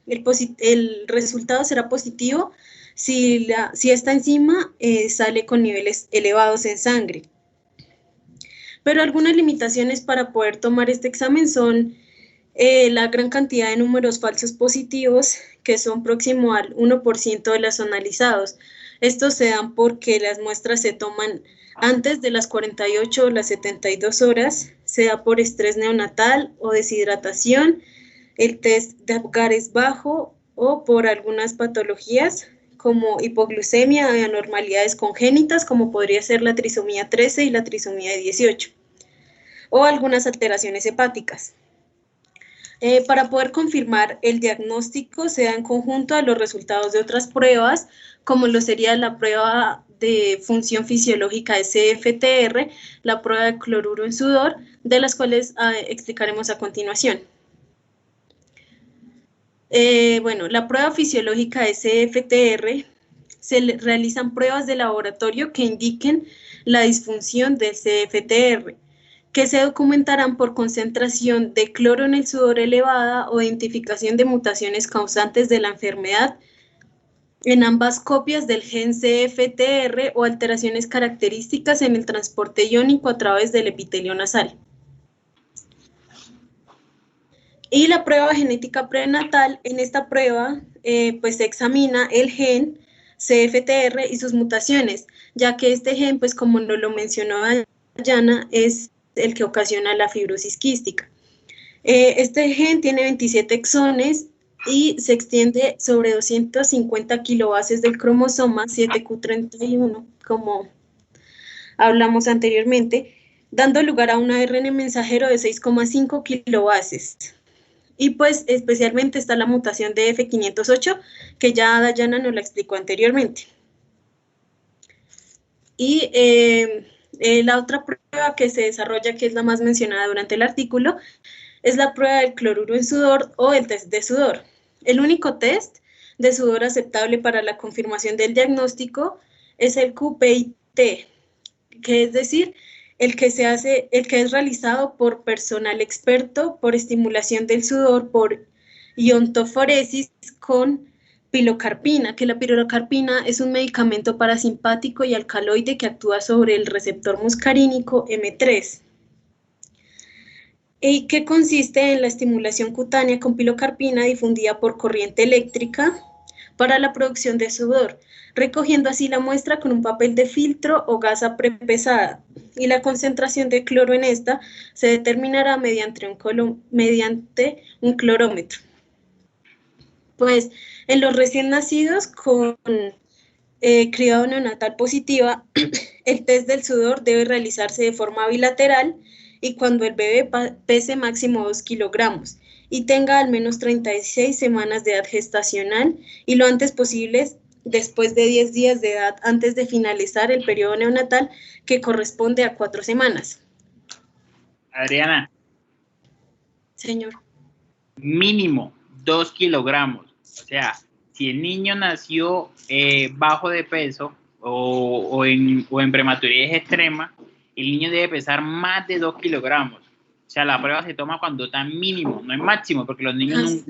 el resultado será positivo si esta enzima sale con niveles elevados en sangre. Pero algunas limitaciones para poder tomar este examen son la gran cantidad de números falsos positivos, que son próximo al 1% de los analizados. Estos se dan porque las muestras se toman antes de las 48 o las 72 horas, se da por estrés neonatal o deshidratación, el test de Apgar es bajo o por algunas patologías como hipoglucemia y anormalidades congénitas, como podría ser la trisomía 13 y la trisomía 18, o algunas alteraciones hepáticas. Para poder confirmar el diagnóstico se da en conjunto a los resultados de otras pruebas, como lo sería la prueba de función fisiológica de CFTR, la prueba de cloruro en sudor, de las cuales explicaremos a continuación. Bueno, la prueba fisiológica de CFTR se realizan pruebas de laboratorio que indiquen la disfunción del CFTR, que se documentarán por concentración de cloro en el sudor elevada o identificación de mutaciones causantes de la enfermedad en ambas copias del gen CFTR o alteraciones características en el transporte iónico a través del epitelio nasal. Y la prueba genética prenatal, en esta prueba pues se examina el gen CFTR y sus mutaciones, ya que este gen, pues como lo mencionó Dayana, es el que ocasiona la fibrosis quística. Este gen tiene 27 exones y se extiende sobre 250 kilobases del cromosoma 7q31, como hablamos anteriormente, dando lugar a un ARN mensajero de 6,5 kilobases. Y pues especialmente está la mutación de F508, que ya Dayana nos la explicó anteriormente. Y la otra prueba que se desarrolla, que es la más mencionada durante el artículo, es la prueba del cloruro en sudor o el test de sudor. El único test de sudor aceptable para la confirmación del diagnóstico es el QPIT, que es decir, el que es realizado por personal experto por estimulación del sudor por iontoforesis con pilocarpina, que la pilocarpina es un medicamento parasimpático y alcaloide que actúa sobre el receptor muscarínico M3. Y que consiste en la estimulación cutánea con pilocarpina difundida por corriente eléctrica para la producción de sudor, recogiendo así la muestra con un papel de filtro o gasa prepesada, y la concentración de cloro en esta se determinará mediante un clorómetro. Pues en los recién nacidos con criado neonatal positiva, el test del sudor debe realizarse de forma bilateral y cuando el bebé pese máximo 2 kilogramos y tenga al menos 36 semanas de edad gestacional y lo antes posible después de 10 días de edad antes de finalizar el periodo neonatal, que corresponde a 4 semanas. Adriana. Señor. Mínimo 2 kilogramos. O sea, si el niño nació bajo de peso o en prematurez extrema, el niño debe pesar más de 2 kilogramos. O sea, la prueba se toma cuando está mínimo, no es máximo, porque los niños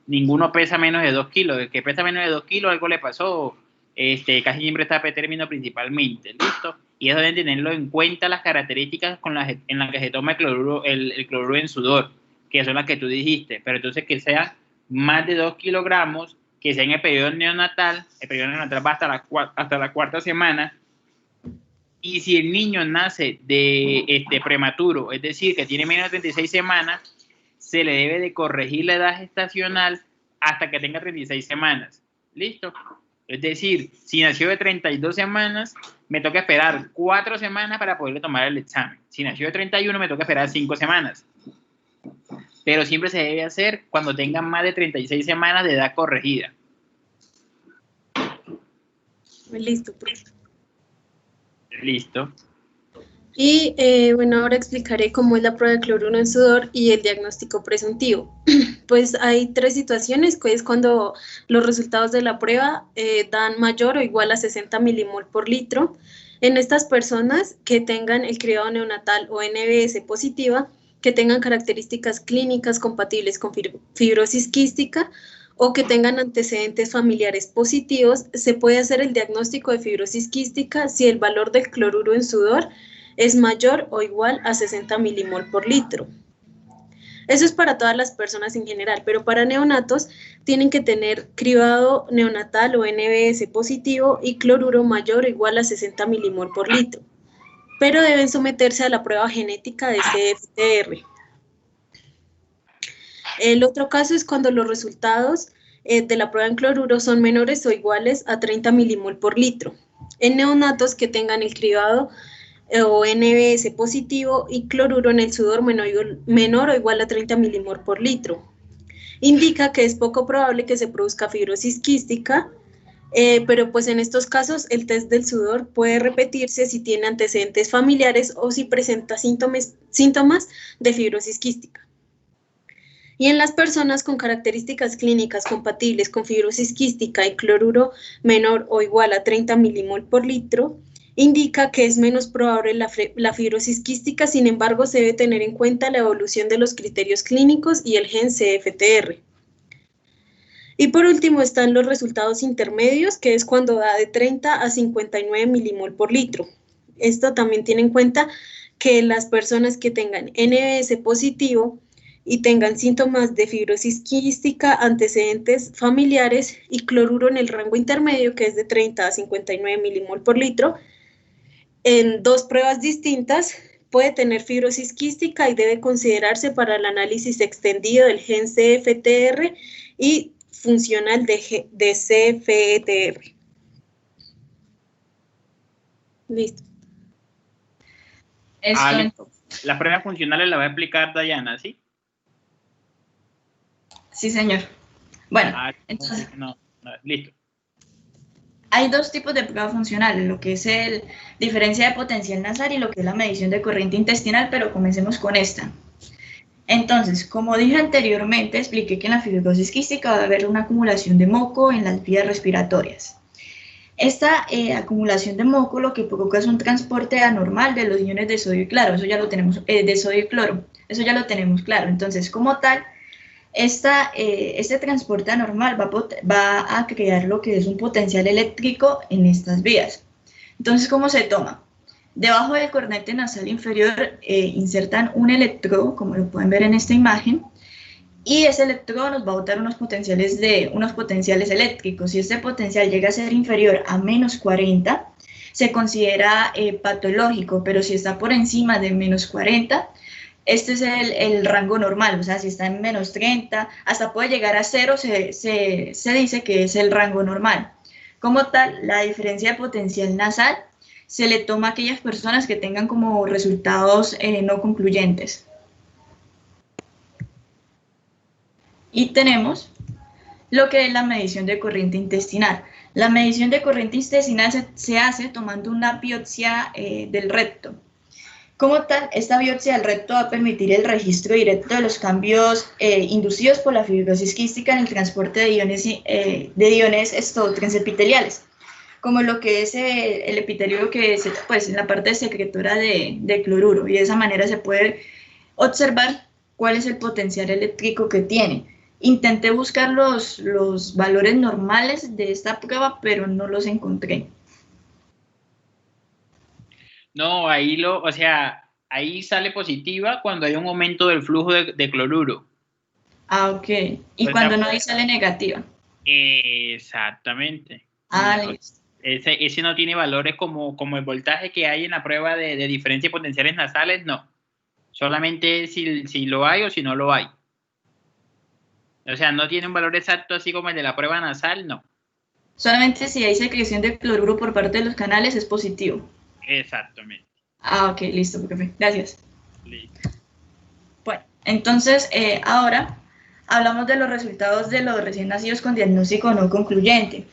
ninguno pesa menos de 2 kilos. El que pesa menos de 2 kilos, algo le pasó, casi siempre está pretérmino principalmente, ¿listo? Y eso deben tenerlo en cuenta las características en las que se toma el cloruro en sudor, que son las que tú dijiste, pero entonces que sea más de 2 kilogramos, que sea en el periodo neonatal va hasta la 4ª semana, y si el niño nace de prematuro, es decir, que tiene menos de 36 semanas, se le debe de corregir la edad gestacional hasta que tenga 36 semanas. ¿Listo? Es decir, si nació de 32 semanas, me toca esperar 4 semanas para poderle tomar el examen. Si nació de 31, me toca esperar 5 semanas. Pero siempre se debe hacer cuando tengan más de 36 semanas de edad corregida. Listo, profe. Listo. Y bueno, ahora explicaré cómo es la prueba de cloruro en sudor y el diagnóstico presuntivo. Pues hay 3 situaciones, que es cuando los resultados de la prueba dan mayor o igual a 60 milimol por litro. En estas personas que tengan el criado neonatal o NBS positiva, que tengan características clínicas compatibles con fibrosis quística o que tengan antecedentes familiares positivos, se puede hacer el diagnóstico de fibrosis quística si el valor del cloruro en sudor es mayor o igual a 60 milimol por litro. Eso es para todas las personas en general, pero para neonatos tienen que tener cribado neonatal o NBS positivo y cloruro mayor o igual a 60 milimol por litro, pero deben someterse a la prueba genética de CFTR. El otro caso es cuando los resultados de la prueba en cloruro son menores o iguales a 30 milimol por litro. En neonatos que tengan el cribado o NBS positivo y cloruro en el sudor menor o igual a 30 milimol por litro. Indica que es poco probable que se produzca fibrosis quística, pero pues en estos casos el test del sudor puede repetirse si tiene antecedentes familiares o si presenta síntomas de fibrosis quística. Y en las personas con características clínicas compatibles con fibrosis quística y cloruro menor o igual a 30 milimol por litro, indica que es menos probable la fibrosis quística, sin embargo, se debe tener en cuenta la evolución de los criterios clínicos y el gen CFTR. Y por último están los resultados intermedios, que es cuando da de 30 a 59 milimol por litro. Esto también tiene en cuenta que las personas que tengan NBS positivo, y tengan síntomas de fibrosis quística, antecedentes familiares y cloruro en el rango intermedio, que es de 30 a 59 milimol por litro, en 2 pruebas distintas, puede tener fibrosis quística y debe considerarse para el análisis extendido del gen CFTR y funcional de CFTR. Listo. Esto, Las pruebas funcionales las va a explicar Dayana, ¿sí? sí, señor. Bueno, entonces, listo. hay 2 tipos de pruebas funcionales, lo que es el diferencia de potencial nasal y lo que es la medición de corriente intestinal, pero comencemos con esta. Entonces, como dije anteriormente, expliqué que en la fibrosis quística va a haber una acumulación de moco en las vías respiratorias. Esta acumulación de moco lo que provoca es un transporte anormal de los iones de sodio y claro, eso ya lo tenemos, de sodio y cloro, eso ya lo tenemos claro. Entonces, como tal, este transporte anormal va a crear lo que es un potencial eléctrico en estas vías. Entonces, ¿cómo se toma? Debajo del cornete nasal inferior insertan un electrodo, como lo pueden ver en esta imagen, y ese electrodo nos va a botar unos potenciales eléctricos. Si este potencial llega a ser inferior a menos 40, se considera patológico, pero si está por encima de menos 40, este es el rango normal, o sea, si está en menos 30, hasta puede llegar a 0, se dice que es el rango normal. Como tal, la diferencia de potencial nasal se le toma a aquellas personas que tengan como resultados no concluyentes. Y tenemos lo que es la medición de corriente intestinal. La medición de corriente intestinal se hace tomando una biopsia del recto. Como tal, esta biopsia del recto va a permitir el registro directo de los cambios inducidos por la fibrosis quística en el transporte de iones transepiteliales, como lo que es el epitelio que es pues, en la parte secretora de cloruro, y de esa manera se puede observar cuál es el potencial eléctrico que tiene. Intenté buscar los valores normales de esta prueba, pero no los encontré. No, ahí ahí sale positiva cuando hay un aumento del flujo de cloruro. Ah, ok. Y cuando no, ahí sale negativa. Exactamente. Listo. Ese no tiene valores como el voltaje que hay en la prueba de diferencia de potenciales nasales, no. Solamente si lo hay o si no lo hay. O sea, no tiene un valor exacto así como el de la prueba nasal, no. Solamente si hay secreción de cloruro por parte de los canales es positivo. Exactamente. Ok, listo, profe. Gracias. Listo. Bueno, entonces ahora hablamos de los resultados de los recién nacidos con diagnóstico no concluyente.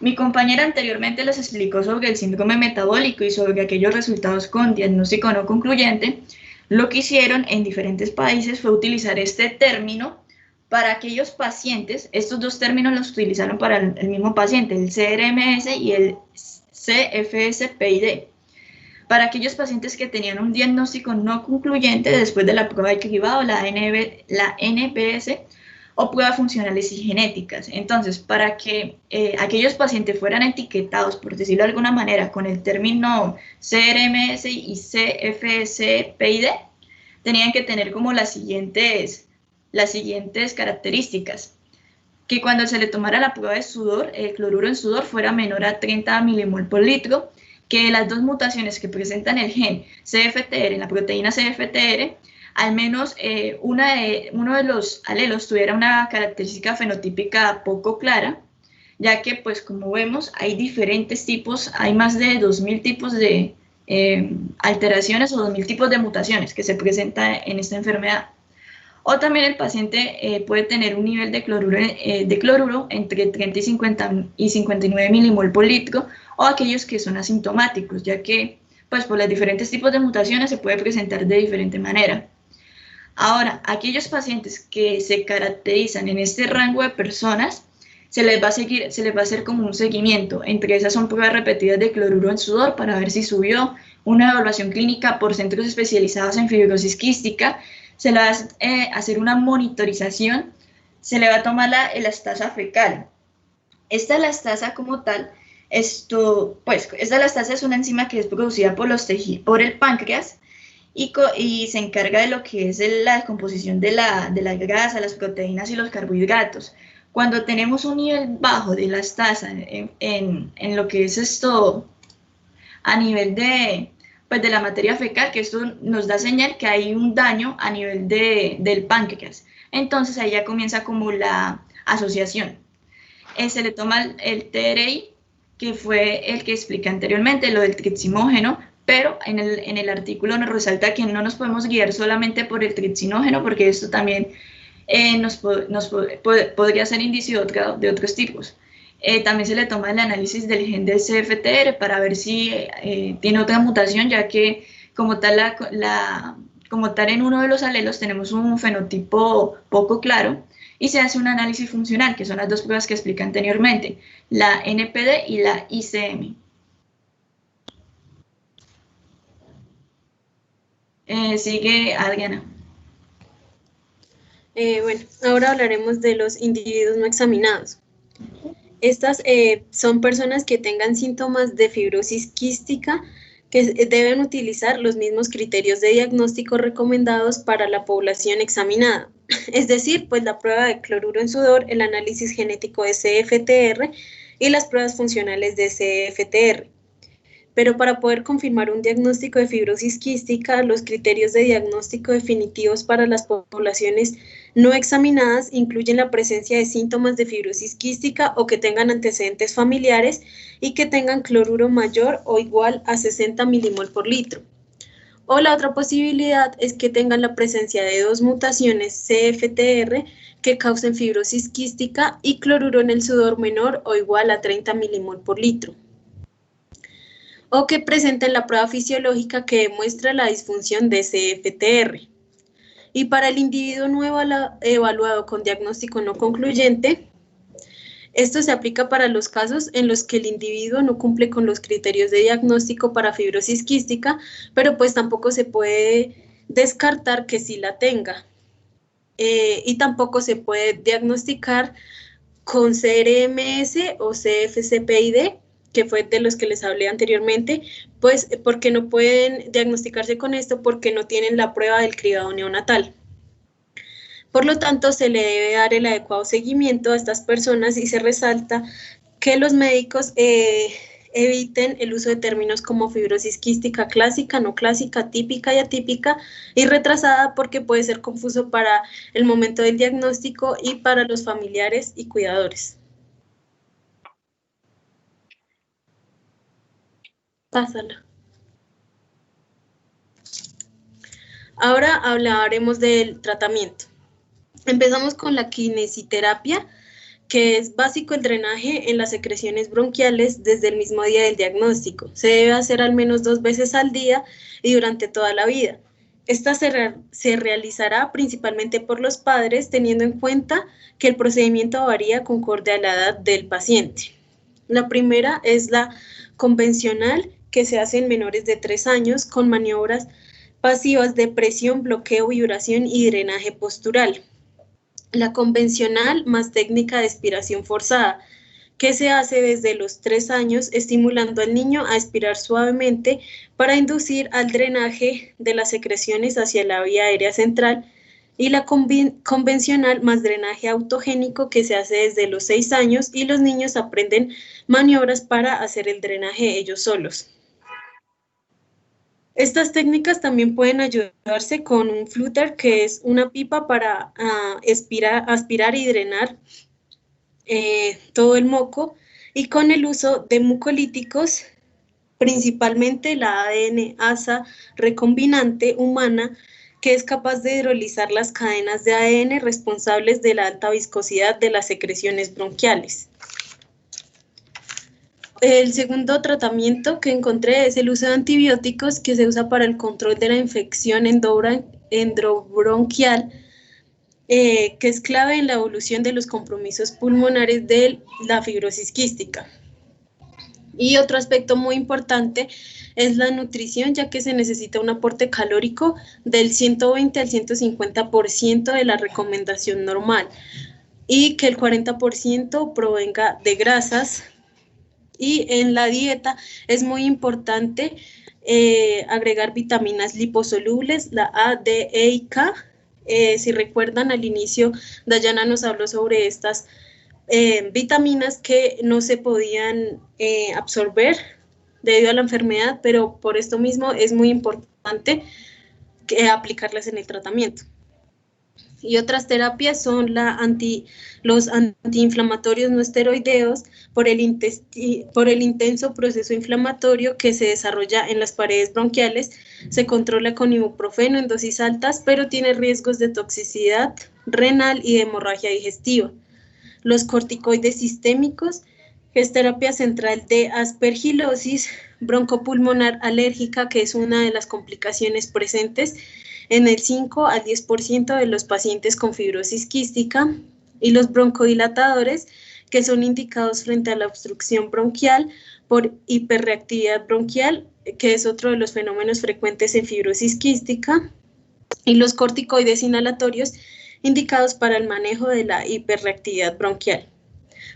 Mi compañera anteriormente les explicó sobre el síndrome metabólico y sobre aquellos resultados con diagnóstico no concluyente. Lo que hicieron en diferentes países fue utilizar este término para aquellos pacientes. Estos 2 términos los utilizaron para el mismo paciente, el CRMS y el CFS-PID. Para aquellos pacientes que tenían un diagnóstico no concluyente después de la prueba de cribado, la NPS, o pruebas funcionales y genéticas. Entonces, para que aquellos pacientes fueran etiquetados, por decirlo de alguna manera, con el término CRMS y CFS-PID, tenían que tener como las siguientes características. Que cuando se le tomara la prueba de sudor, el cloruro en sudor fuera menor a 30 milimol por litro, que las 2 mutaciones que presentan el gen CFTR en la proteína CFTR, al menos uno de los alelos tuviera una característica fenotípica poco clara, ya que, pues, como vemos, hay diferentes tipos, hay más de 2000 tipos de alteraciones o 2000 tipos de mutaciones que se presentan en esta enfermedad. O también el paciente puede tener un nivel de cloruro entre 30 y 59 milimol por litro, o aquellos que son asintomáticos, ya que, pues, por los diferentes tipos de mutaciones se puede presentar de diferente manera. Ahora, aquellos pacientes que se caracterizan en este rango de personas, se les va a hacer como un seguimiento. Entre esas son pruebas repetidas de cloruro en sudor para ver si subió, una evaluación clínica por centros especializados en fibrosis quística, se le va a hacer una monitorización, se le va a tomar la elastasa fecal. Esta elastasa como tal, esta elastasa es una enzima que es producida por el páncreas, y se encarga de lo que es la descomposición de la grasa, las proteínas y los carbohidratos. Cuando tenemos un nivel bajo de las tasas en lo que es esto a nivel pues de la materia fecal, que esto nos da señal que hay un daño a nivel del páncreas. Entonces ahí ya comienza como la asociación. Se le toma el TRI, que fue el que expliqué anteriormente, lo del tripsimógeno, pero en el artículo nos resalta que no nos podemos guiar solamente por el tripsinógeno, porque esto también podría ser indicio de otros tipos. También se le toma el análisis del gen del CFTR para ver si tiene otra mutación, ya que como tal en uno de los alelos tenemos un fenotipo poco claro, y se hace un análisis funcional, que son las dos pruebas que expliqué anteriormente, la NPD y la ICM. Sigue Adriana. Bueno, ahora hablaremos de los individuos no examinados. Estas son personas que tengan síntomas de fibrosis quística que deben utilizar los mismos criterios de diagnóstico recomendados para la población examinada. Es decir, pues la prueba de cloruro en sudor, el análisis genético de CFTR y las pruebas funcionales de CFTR. Pero para poder confirmar un diagnóstico de fibrosis quística, los criterios de diagnóstico definitivos para las poblaciones no examinadas incluyen la presencia de síntomas de fibrosis quística o que tengan antecedentes familiares y que tengan cloruro mayor o igual a 60 milimol por litro. O la otra posibilidad es que tengan la presencia de dos mutaciones CFTR que causen fibrosis quística y cloruro en el sudor menor o igual a 30 milimol por litro. O que presenten la prueba fisiológica que demuestra la disfunción de CFTR. Y para el individuo no evaluado con diagnóstico no concluyente, esto se aplica para los casos en los que el individuo no cumple con los criterios de diagnóstico para fibrosis quística, pero pues tampoco se puede descartar que sí la tenga. Y tampoco se puede diagnosticar con CRMS o CFCPID, que fue de los que les hablé anteriormente, pues porque no pueden diagnosticarse con esto porque no tienen la prueba del cribado neonatal. Por lo tanto, se le debe dar el adecuado seguimiento a estas personas y se resalta que los médicos eviten el uso de términos como fibrosis quística clásica, no clásica, típica y atípica y retrasada porque puede ser confuso para el momento del diagnóstico y para los familiares y cuidadores. Pásala. Ahora hablaremos del tratamiento. Empezamos con la kinesiterapia, que es básico el drenaje en las secreciones bronquiales desde el mismo día del diagnóstico. Se debe hacer al menos 2 veces al día y durante toda la vida. Esta se realizará principalmente por los padres, teniendo en cuenta que el procedimiento varía concorde a la edad del paciente. La primera es la convencional, que se hace en menores de 3 años con maniobras pasivas de presión, bloqueo, vibración y drenaje postural. La convencional más técnica de expiración forzada, que se hace desde los 3 años estimulando al niño a expirar suavemente para inducir al drenaje de las secreciones hacia la vía aérea central, y la convencional más drenaje autogénico, que se hace desde los 6 años y los niños aprenden maniobras para hacer el drenaje ellos solos. Estas técnicas también pueden ayudarse con un flúter, que es una pipa para aspirar y drenar todo el moco, y con el uso de mucolíticos, principalmente la ADN-ASA recombinante humana, que es capaz de hidrolizar las cadenas de ADN responsables de la alta viscosidad de las secreciones bronquiales. El segundo tratamiento que encontré es el uso de antibióticos, que se usa para el control de la infección endobronquial, que es clave en la evolución de los compromisos pulmonares de la fibrosis quística. Y otro aspecto muy importante es la nutrición, ya que se necesita un aporte calórico del 120 al 150% de la recomendación normal y que el 40% provenga de grasas. Y en la dieta es muy importante agregar vitaminas liposolubles, la A, D, E y K. Si recuerdan, al inicio Dayana nos habló sobre estas vitaminas que no se podían absorber debido a la enfermedad, pero por esto mismo es muy importante aplicarlas en el tratamiento. Y otras terapias son los antiinflamatorios no esteroideos por el intenso proceso inflamatorio que se desarrolla en las paredes bronquiales. Se controla con ibuprofeno en dosis altas, pero tiene riesgos de toxicidad renal y de hemorragia digestiva. Los corticoides sistémicos, que es terapia central de aspergilosis broncopulmonar alérgica, que es una de las complicaciones presentes en el 5 al 10% de los pacientes con fibrosis quística, y los broncodilatadores, que son indicados frente a la obstrucción bronquial por hiperreactividad bronquial, que es otro de los fenómenos frecuentes en fibrosis quística, y los corticoides inhalatorios, indicados para el manejo de la hiperreactividad bronquial.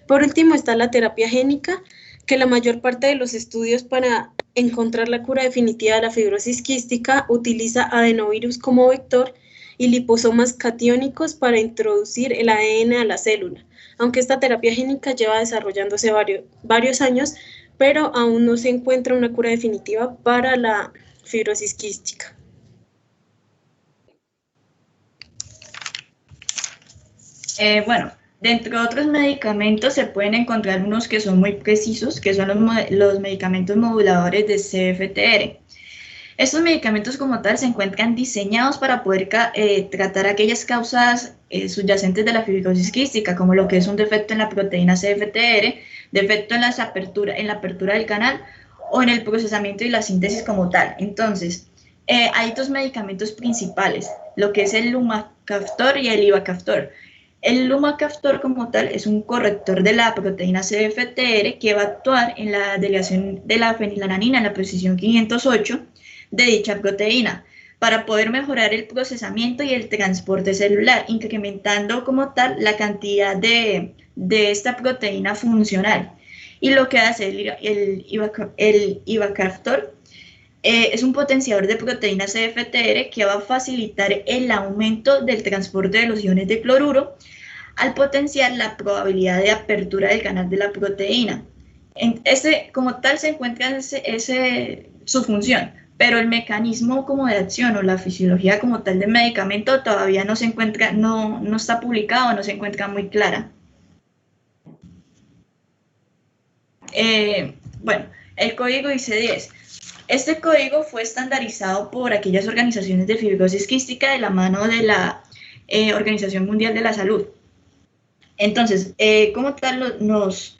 Por último está la terapia génica, que la mayor parte de los estudios para encontrar la cura definitiva de la fibrosis quística utiliza adenovirus como vector y liposomas catiónicos para introducir el ADN a la célula, aunque esta terapia génica lleva desarrollándose varios años, pero aún no se encuentra una cura definitiva para la fibrosis quística. Bueno, dentro de otros medicamentos se pueden encontrar unos que son muy precisos, que son los medicamentos moduladores de CFTR. Estos medicamentos como tal se encuentran diseñados para poder tratar aquellas causas subyacentes de la fibrosis quística, como lo que es un defecto en la proteína CFTR, defecto en la apertura del canal o en el procesamiento y la síntesis como tal. Entonces, hay dos medicamentos principales, lo que es el lumacaftor y el ivacaftor. El lumacaftor como tal es un corrector de la proteína CFTR que va a actuar en la delegación de la fenilalanina en la posición 508 de dicha proteína para poder mejorar el procesamiento y el transporte celular, incrementando como tal la cantidad de esta proteína funcional. Y lo que hace el ivacaftor es un potenciador de proteína CFTR que va a facilitar el aumento del transporte de los iones de cloruro al potenciar la probabilidad de apertura del canal de la proteína. Como tal se encuentra su función, pero el mecanismo como de acción o la fisiología como tal del medicamento todavía no se encuentra, no está publicado, no se encuentra muy clara. Bueno, el código IC10. Este código fue estandarizado por aquellas organizaciones de fibrosis quística de la mano de la Organización Mundial de la Salud. Entonces, como tal, nos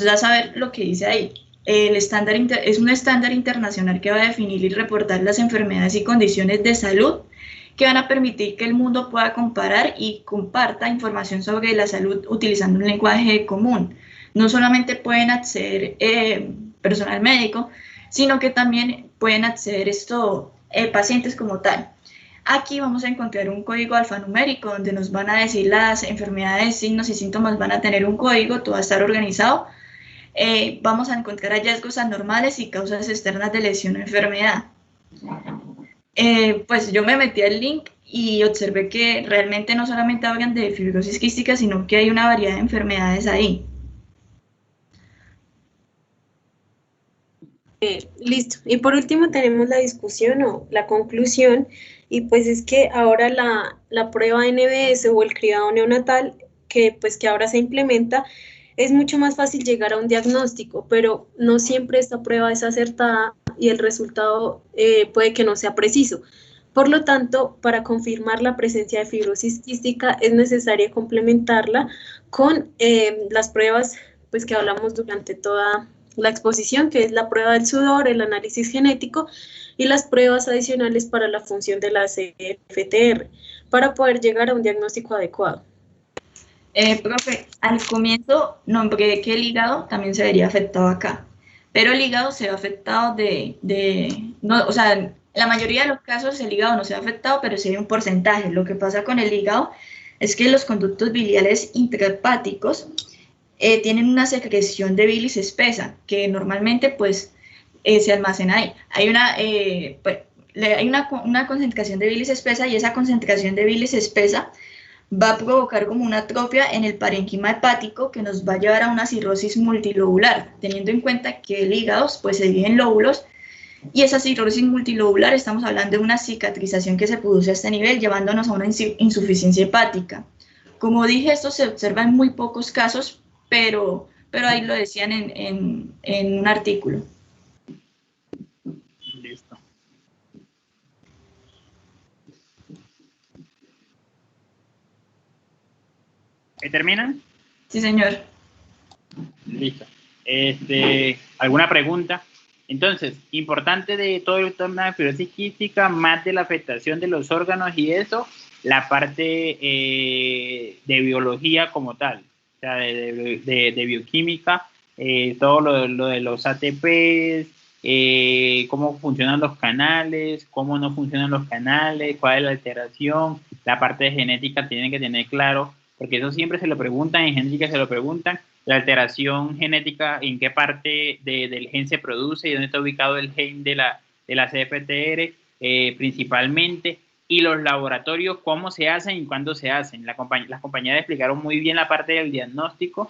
da a saber lo que dice ahí. El estándar es un estándar internacional que va a definir y reportar las enfermedades y condiciones de salud que van a permitir que el mundo pueda comparar y comparta información sobre la salud utilizando un lenguaje común. No solamente pueden acceder personal médico, sino que también pueden acceder pacientes como tal. Aquí vamos a encontrar un código alfanumérico donde nos van a decir las enfermedades, signos y síntomas van a tener un código, todo va a estar organizado. Vamos a encontrar hallazgos anormales y causas externas de lesión o enfermedad. Pues yo me metí al link y observé que realmente no solamente hablan de fibrosis quística, sino que hay una variedad de enfermedades ahí. Listo. Y por último tenemos la discusión o la conclusión, y pues es que ahora la prueba NBS o el cribado neonatal, que ahora se implementa, es mucho más fácil llegar a un diagnóstico, pero no siempre esta prueba es acertada y el resultado puede que no sea preciso. Por lo tanto, para confirmar la presencia de fibrosis quística es necesario complementarla con las pruebas que hablamos durante toda la exposición, que es la prueba del sudor, el análisis genético y las pruebas adicionales para la función de la CFTR, para poder llegar a un diagnóstico adecuado. Profe, al comienzo nombré que el hígado también se vería afectado acá, pero el hígado se ve afectado o sea, en la mayoría de los casos el hígado no se ve afectado, pero sí hay un porcentaje. Lo que pasa con el hígado es que los conductos biliares intrahepáticos tienen una secreción de bilis espesa, que normalmente se almacena ahí. Hay una concentración de bilis espesa, y esa concentración de bilis espesa va a provocar como una atrofia en el parénquima hepático que nos va a llevar a una cirrosis multilobular, teniendo en cuenta que el hígado pues se divide en lóbulos, y esa cirrosis multilobular estamos hablando de una cicatrización que se produce a este nivel, llevándonos a una insuficiencia hepática. Como dije, esto se observa en muy pocos casos, pero ahí lo decían en un artículo. Listo. ¿Terminan? Sí, señor. Listo. ¿Alguna pregunta? Entonces, importante de todo el tema de fibrosis quística, más de la afectación de los órganos y eso, la parte de biología como tal, o sea, de bioquímica, todo lo de los ATPs, cómo funcionan los canales, cómo no funcionan los canales, cuál es la alteración, la parte de genética tienen que tener claro, porque eso siempre se lo preguntan, en genética se lo preguntan, la alteración genética, en qué parte del gen se produce y dónde está ubicado el gen de la CFTR principalmente, y los laboratorios, cómo se hacen y cuándo se hacen. Las compañeras explicaron muy bien la parte del diagnóstico,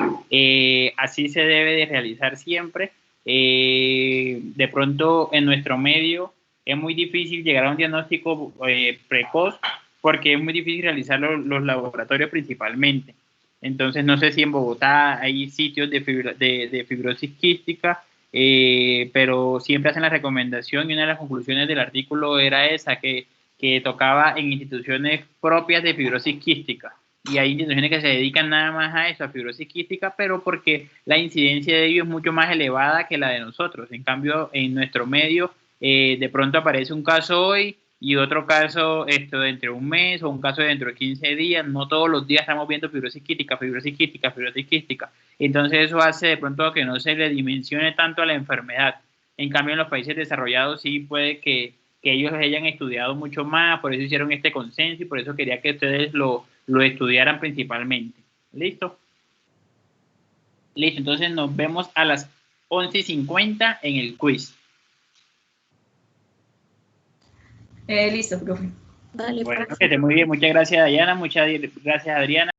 así se debe de realizar siempre. De pronto en nuestro medio es muy difícil llegar a un diagnóstico precoz porque es muy difícil realizar los laboratorios principalmente. Entonces no sé si en Bogotá hay sitios de fibrosis quística, pero siempre hacen la recomendación, y una de las conclusiones del artículo era esa, que tocaba en instituciones propias de fibrosis quística. Y hay instituciones que se dedican nada más a eso, a fibrosis quística, pero porque la incidencia de ellos es mucho más elevada que la de nosotros. En cambio, en nuestro medio, de pronto aparece un caso hoy y otro caso dentro de un mes, o un caso dentro de 15 días. No todos los días estamos viendo fibrosis quística, fibrosis quística, fibrosis quística. Entonces eso hace de pronto que no se le dimensione tanto a la enfermedad. En cambio, en los países desarrollados sí puede que ellos hayan estudiado mucho más, por eso hicieron este consenso y por eso quería que ustedes lo estudiaran principalmente. ¿Listo? Listo, entonces nos vemos a las 11:50 en el quiz. Listo, profe. Vale, Bueno, profe. que esté muy bien. Muchas gracias, Dayana. Muchas gracias, Adriana.